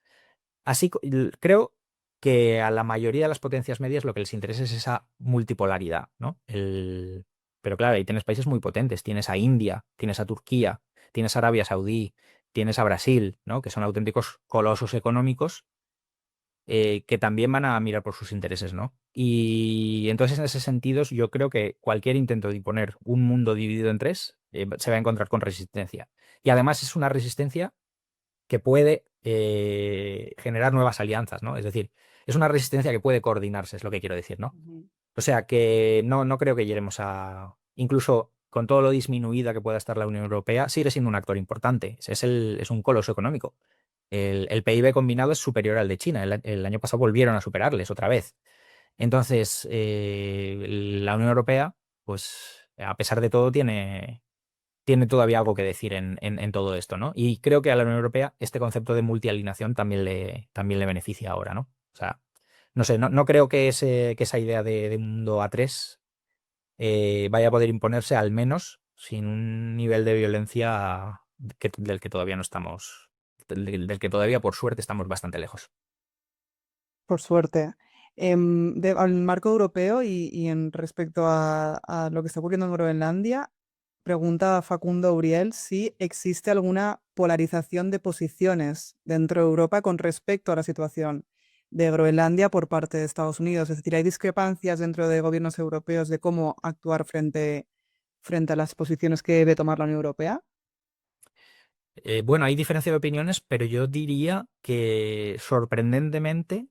creo que a la mayoría de las potencias medias lo que les interesa es esa multipolaridad, ¿no? Pero claro, ahí tienes países muy potentes, tienes a India, tienes a Turquía, tienes a Arabia Saudí, tienes a Brasil, ¿no? Que son auténticos colosos económicos que también van a mirar por sus intereses, ¿no? Y entonces, en ese sentido, yo creo que cualquier intento de imponer un mundo dividido en tres se va a encontrar con resistencia. Y además es una resistencia que puede generar nuevas alianzas, ¿no? Es decir, es una resistencia que puede coordinarse, es lo que quiero decir, ¿no? Ujú. O sea que no creo que lleguemos a. Incluso con todo lo disminuida que pueda estar la Unión Europea, sigue siendo un actor importante. Es un coloso económico. El PIB combinado es superior al de China. El año pasado volvieron a superarles otra vez. Entonces, la Unión Europea, pues, a pesar de todo, tiene todavía algo que decir en todo esto, ¿no? Y creo que a la Unión Europea este concepto de multialineación también le beneficia ahora, ¿no? O sea, no sé, no creo que esa idea de un mundo a tres vaya a poder imponerse, al menos sin un nivel de violencia del que todavía no estamos, del que todavía, por suerte, estamos bastante lejos. Por suerte. Al marco europeo y en respecto a lo que está ocurriendo en Groenlandia, pregunta Facundo Uriel si existe alguna polarización de posiciones dentro de Europa con respecto a la situación de Groenlandia por parte de Estados Unidos. Es decir, ¿hay discrepancias dentro de gobiernos europeos de cómo actuar frente a las posiciones que debe tomar la Unión Europea? Bueno, hay diferencia de opiniones, pero yo diría que sorprendentemente,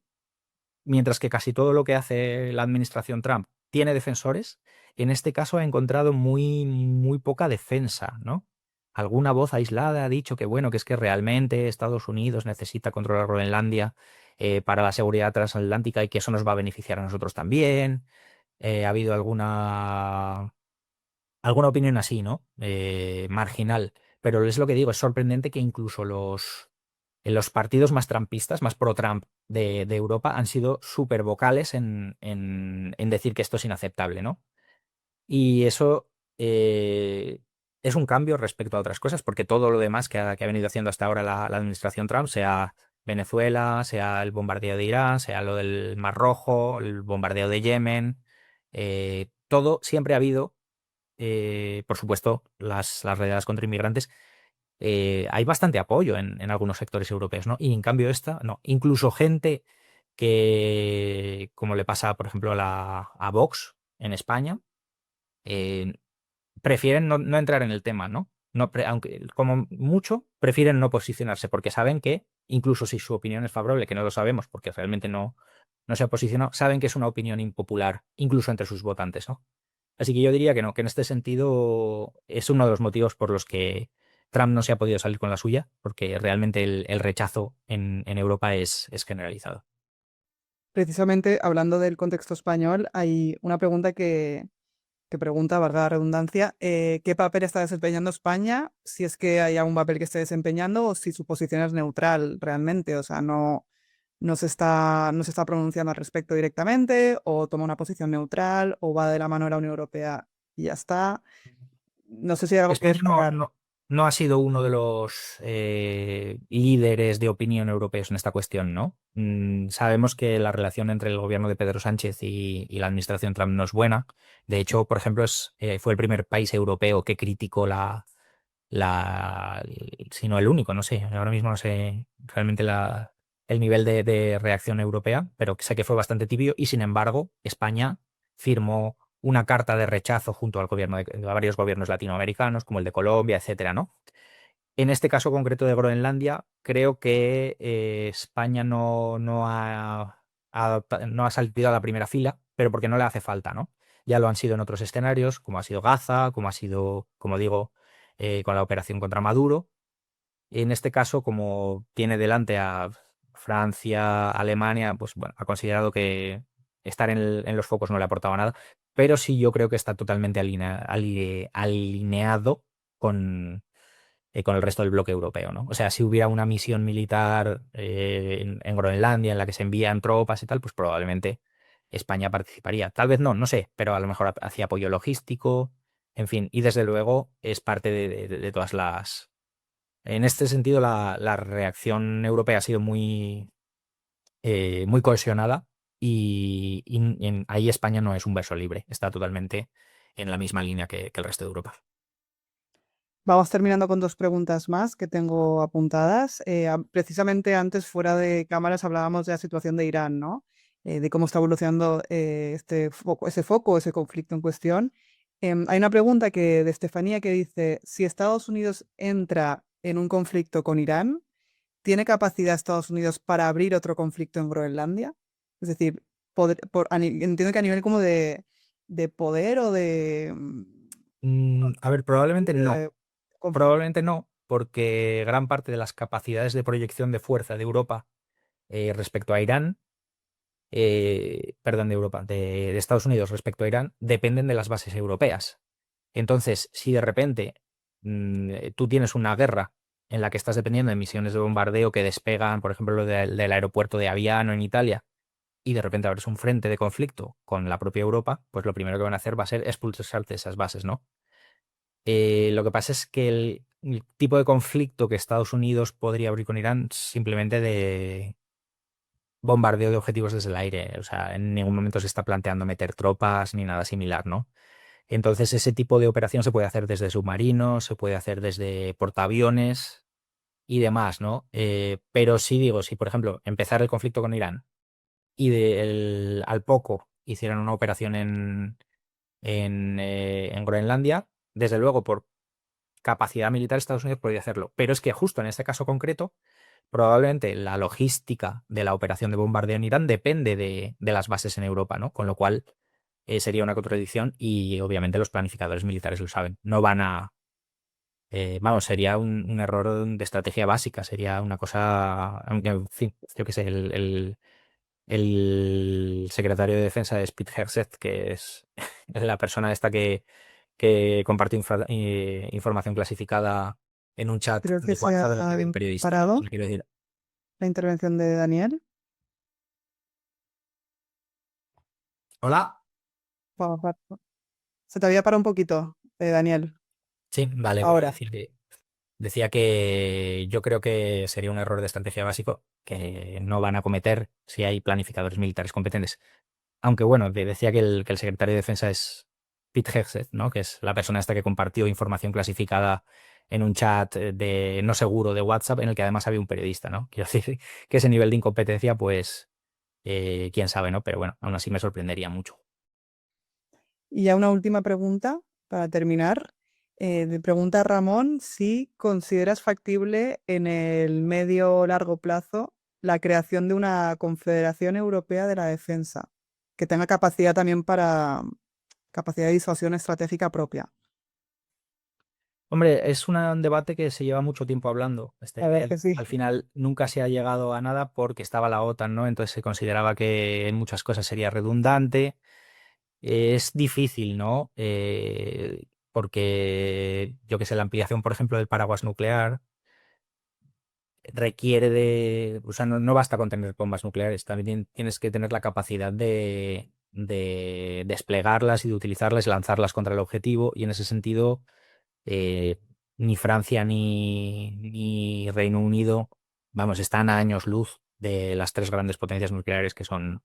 mientras que casi todo lo que hace la administración Trump tiene defensores, en este caso ha encontrado muy, muy poca defensa, ¿no? Alguna voz aislada ha dicho que, bueno, que es que realmente Estados Unidos necesita controlar Groenlandia para la seguridad transatlántica y que eso nos va a beneficiar a nosotros también. Ha habido alguna opinión así, ¿no? Marginal. Pero es lo que digo, es sorprendente que incluso los partidos más trumpistas, más pro-Trump de Europa, han sido súper vocales en decir que esto es inaceptable, ¿no? Y eso es un cambio respecto a otras cosas, porque todo lo demás que ha venido haciendo hasta ahora la administración Trump, sea Venezuela, sea el bombardeo de Irán, sea lo del Mar Rojo, el bombardeo de Yemen, todo siempre ha habido por supuesto, las redadas contra inmigrantes, hay bastante apoyo en algunos sectores europeos, ¿no? Y en cambio esta, no. Incluso gente que, como le pasa, por ejemplo, a Vox en España, eh, prefieren no entrar en el tema, ¿no? Aunque como mucho prefieren no posicionarse porque saben que, incluso si su opinión es favorable, que no lo sabemos porque realmente no se ha posicionado, saben que es una opinión impopular, incluso entre sus votantes, ¿no? Así que yo diría que no, que en este sentido es uno de los motivos por los que Trump no se ha podido salir con la suya, porque realmente el rechazo en Europa es generalizado. Precisamente hablando del contexto español, hay una pregunta que pregunta, valga la redundancia, ¿qué papel está desempeñando España? Si es que hay algún papel que esté desempeñando o si su posición es neutral realmente, o sea, no se está pronunciando al respecto directamente o toma una posición neutral o va de la mano de la Unión Europea y ya está. No sé si hay algo que España destacar. no ha sido uno de los líderes de opinión europeos en esta cuestión, ¿no? Sabemos que la relación entre el gobierno de Pedro Sánchez y la administración Trump no es buena. De hecho, por ejemplo, fue el primer país europeo que criticó sino el único, no sé, ahora mismo no sé realmente el nivel de reacción europea, pero sé que fue bastante tibio y sin embargo España firmó una carta de rechazo junto al gobierno a varios gobiernos latinoamericanos, como el de Colombia, etcétera, ¿no? En este caso concreto de Groenlandia, creo que España no ha saltado a la primera fila, pero porque no le hace falta, ¿no? Ya lo han sido en otros escenarios, como ha sido Gaza, como ha sido, como digo, con la operación contra Maduro. En este caso, como tiene delante a Francia, Alemania, pues bueno, ha considerado que estar en los focos no le aportaba nada, pero sí yo creo que está totalmente alineado con el resto del bloque europeo, ¿no? O sea, si hubiera una misión militar en Groenlandia en la que se envían tropas y tal, pues probablemente España participaría. Tal vez no, no sé, pero a lo mejor hacía apoyo logístico, en fin, y desde luego es parte de todas las... En este sentido, la reacción europea ha sido muy cohesionada y ahí España no es un verso libre, está totalmente en la misma línea que el resto de Europa. Vamos terminando con dos preguntas más que tengo apuntadas. Precisamente antes, fuera de cámaras, hablábamos de la situación de Irán, ¿no? De cómo está evolucionando ese conflicto en cuestión. Hay una pregunta de Estefanía que dice, si Estados Unidos entra en un conflicto con Irán, ¿tiene capacidad Estados Unidos para abrir otro conflicto en Groenlandia? Es decir, entiendo que a nivel como de poder o A ver, probablemente no. eh, conf- Probablemente no, porque gran parte de las capacidades de proyección de fuerza de Europa respecto a Irán, perdón, de Europa, de Estados Unidos respecto a Irán, dependen de las bases europeas. Entonces, si de repente tú tienes una guerra en la que estás dependiendo de misiones de bombardeo que despegan, por ejemplo, del aeropuerto de Aviano en Italia, y de repente abres un frente de conflicto con la propia Europa, pues lo primero que van a hacer va a ser expulsarte de esas bases, ¿no? Lo que pasa es que el tipo de conflicto que Estados Unidos podría abrir con Irán simplemente de bombardeo de objetivos desde el aire. O sea, en ningún momento se está planteando meter tropas ni nada similar, ¿no? Entonces, ese tipo de operación se puede hacer desde submarinos, se puede hacer desde portaaviones y demás, ¿no? Pero sí digo, si por ejemplo empezar el conflicto con Irán y al poco hicieran una operación en Groenlandia, desde luego por capacidad militar Estados Unidos podría hacerlo. Pero es que justo en este caso concreto, probablemente la logística de la operación de bombardeo en Irán depende de las bases en Europa, ¿no? Con lo cual sería una contradicción y obviamente los planificadores militares lo saben. No van a... vamos, sería un error de estrategia básica, sería una cosa, aunque, en fin, yo qué sé, el secretario de Defensa de Pete Hegseth, que es la persona esta que compartió información clasificada en un chat creo que de se WhatsApp ha de un periodista. parado Le quiero decir, la intervención de Daniel. hola. Pa- pa- Se te había parado un poquito, Daniel. Sí, vale, voy a Ahora. decir que decía que yo creo que sería un error de estrategia básico que no van a cometer si hay planificadores militares competentes. Aunque bueno, decía que el secretario de Defensa es Pete Hegseth, ¿no? Que es la persona esta que compartió información clasificada en un chat de no seguro de WhatsApp en el que además había un periodista, ¿no? Quiero decir que ese nivel de incompetencia, pues, quién sabe, ¿no? Pero bueno, aún así me sorprendería mucho. Y ya una última pregunta para terminar. Le pregunta Ramón si consideras factible en el medio o largo plazo la creación de una Confederación Europea de la Defensa, que tenga capacidad también para capacidad de disuasión estratégica propia. Hombre, es un debate que se lleva mucho tiempo hablando. La verdad que sí. Al final nunca se ha llegado a nada porque estaba la OTAN, ¿no? Entonces se consideraba que en muchas cosas sería redundante. Es difícil, ¿no? Porque, yo que sé, la ampliación, por ejemplo, del paraguas nuclear requiere o sea, no basta con tener bombas nucleares, también tienes que tener la capacidad de desplegarlas y de utilizarlas y lanzarlas contra el objetivo. Y en ese sentido, eh, ni Francia ni Reino Unido, vamos, están a años luz de las tres grandes potencias nucleares que son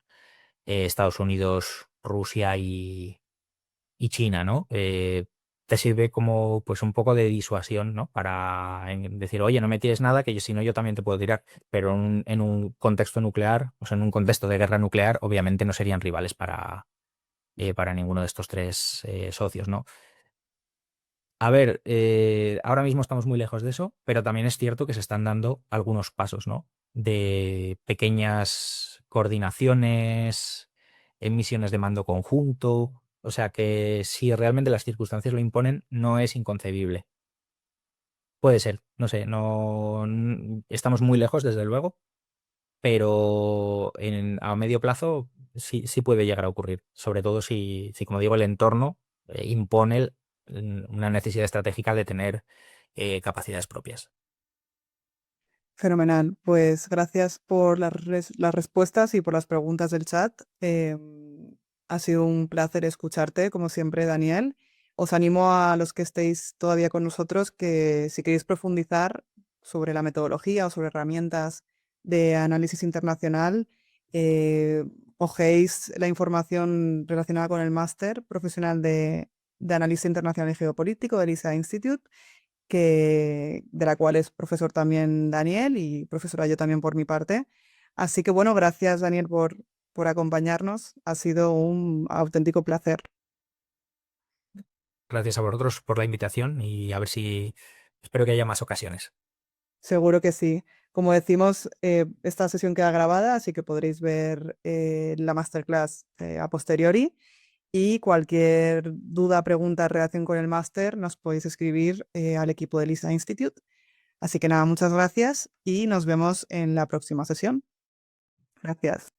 Estados Unidos, Rusia y China, ¿no? Te sirve como pues un poco de disuasión, ¿no? Para decir, oye, no me tires nada, que si no yo también te puedo tirar. Pero en un contexto nuclear, o sea, en un contexto de guerra nuclear, obviamente no serían rivales para ninguno de estos tres socios, ¿no? A ver, ahora mismo estamos muy lejos de eso, pero también es cierto que se están dando algunos pasos, ¿no? De pequeñas coordinaciones, en misiones de mando conjunto. O sea que si realmente las circunstancias lo imponen, no es inconcebible. Puede ser, no sé, no estamos muy lejos, desde luego, pero a medio plazo sí, sí puede llegar a ocurrir. Sobre todo si como digo, el entorno impone una necesidad estratégica de tener capacidades propias. Fenomenal. Pues gracias por las respuestas y por las preguntas del chat. Ha sido un placer escucharte, como siempre, Daniel. Os animo a los que estéis todavía con nosotros que si queréis profundizar sobre la metodología o sobre herramientas de análisis internacional, eh, cogéis la información relacionada con el máster profesional de análisis internacional y geopolítico del ISA Institute de la cual es profesor también Daniel y profesora yo también por mi parte. Así que bueno, gracias Daniel por acompañarnos. Ha sido un auténtico placer. Gracias a vosotros por la invitación y a ver si espero que haya más ocasiones. Seguro que sí. Como decimos, esta sesión queda grabada, así que podréis ver la masterclass a posteriori. Y cualquier duda, pregunta en relación con el máster, nos podéis escribir al equipo del ISA Institute. Así que nada, muchas gracias y nos vemos en la próxima sesión. Gracias.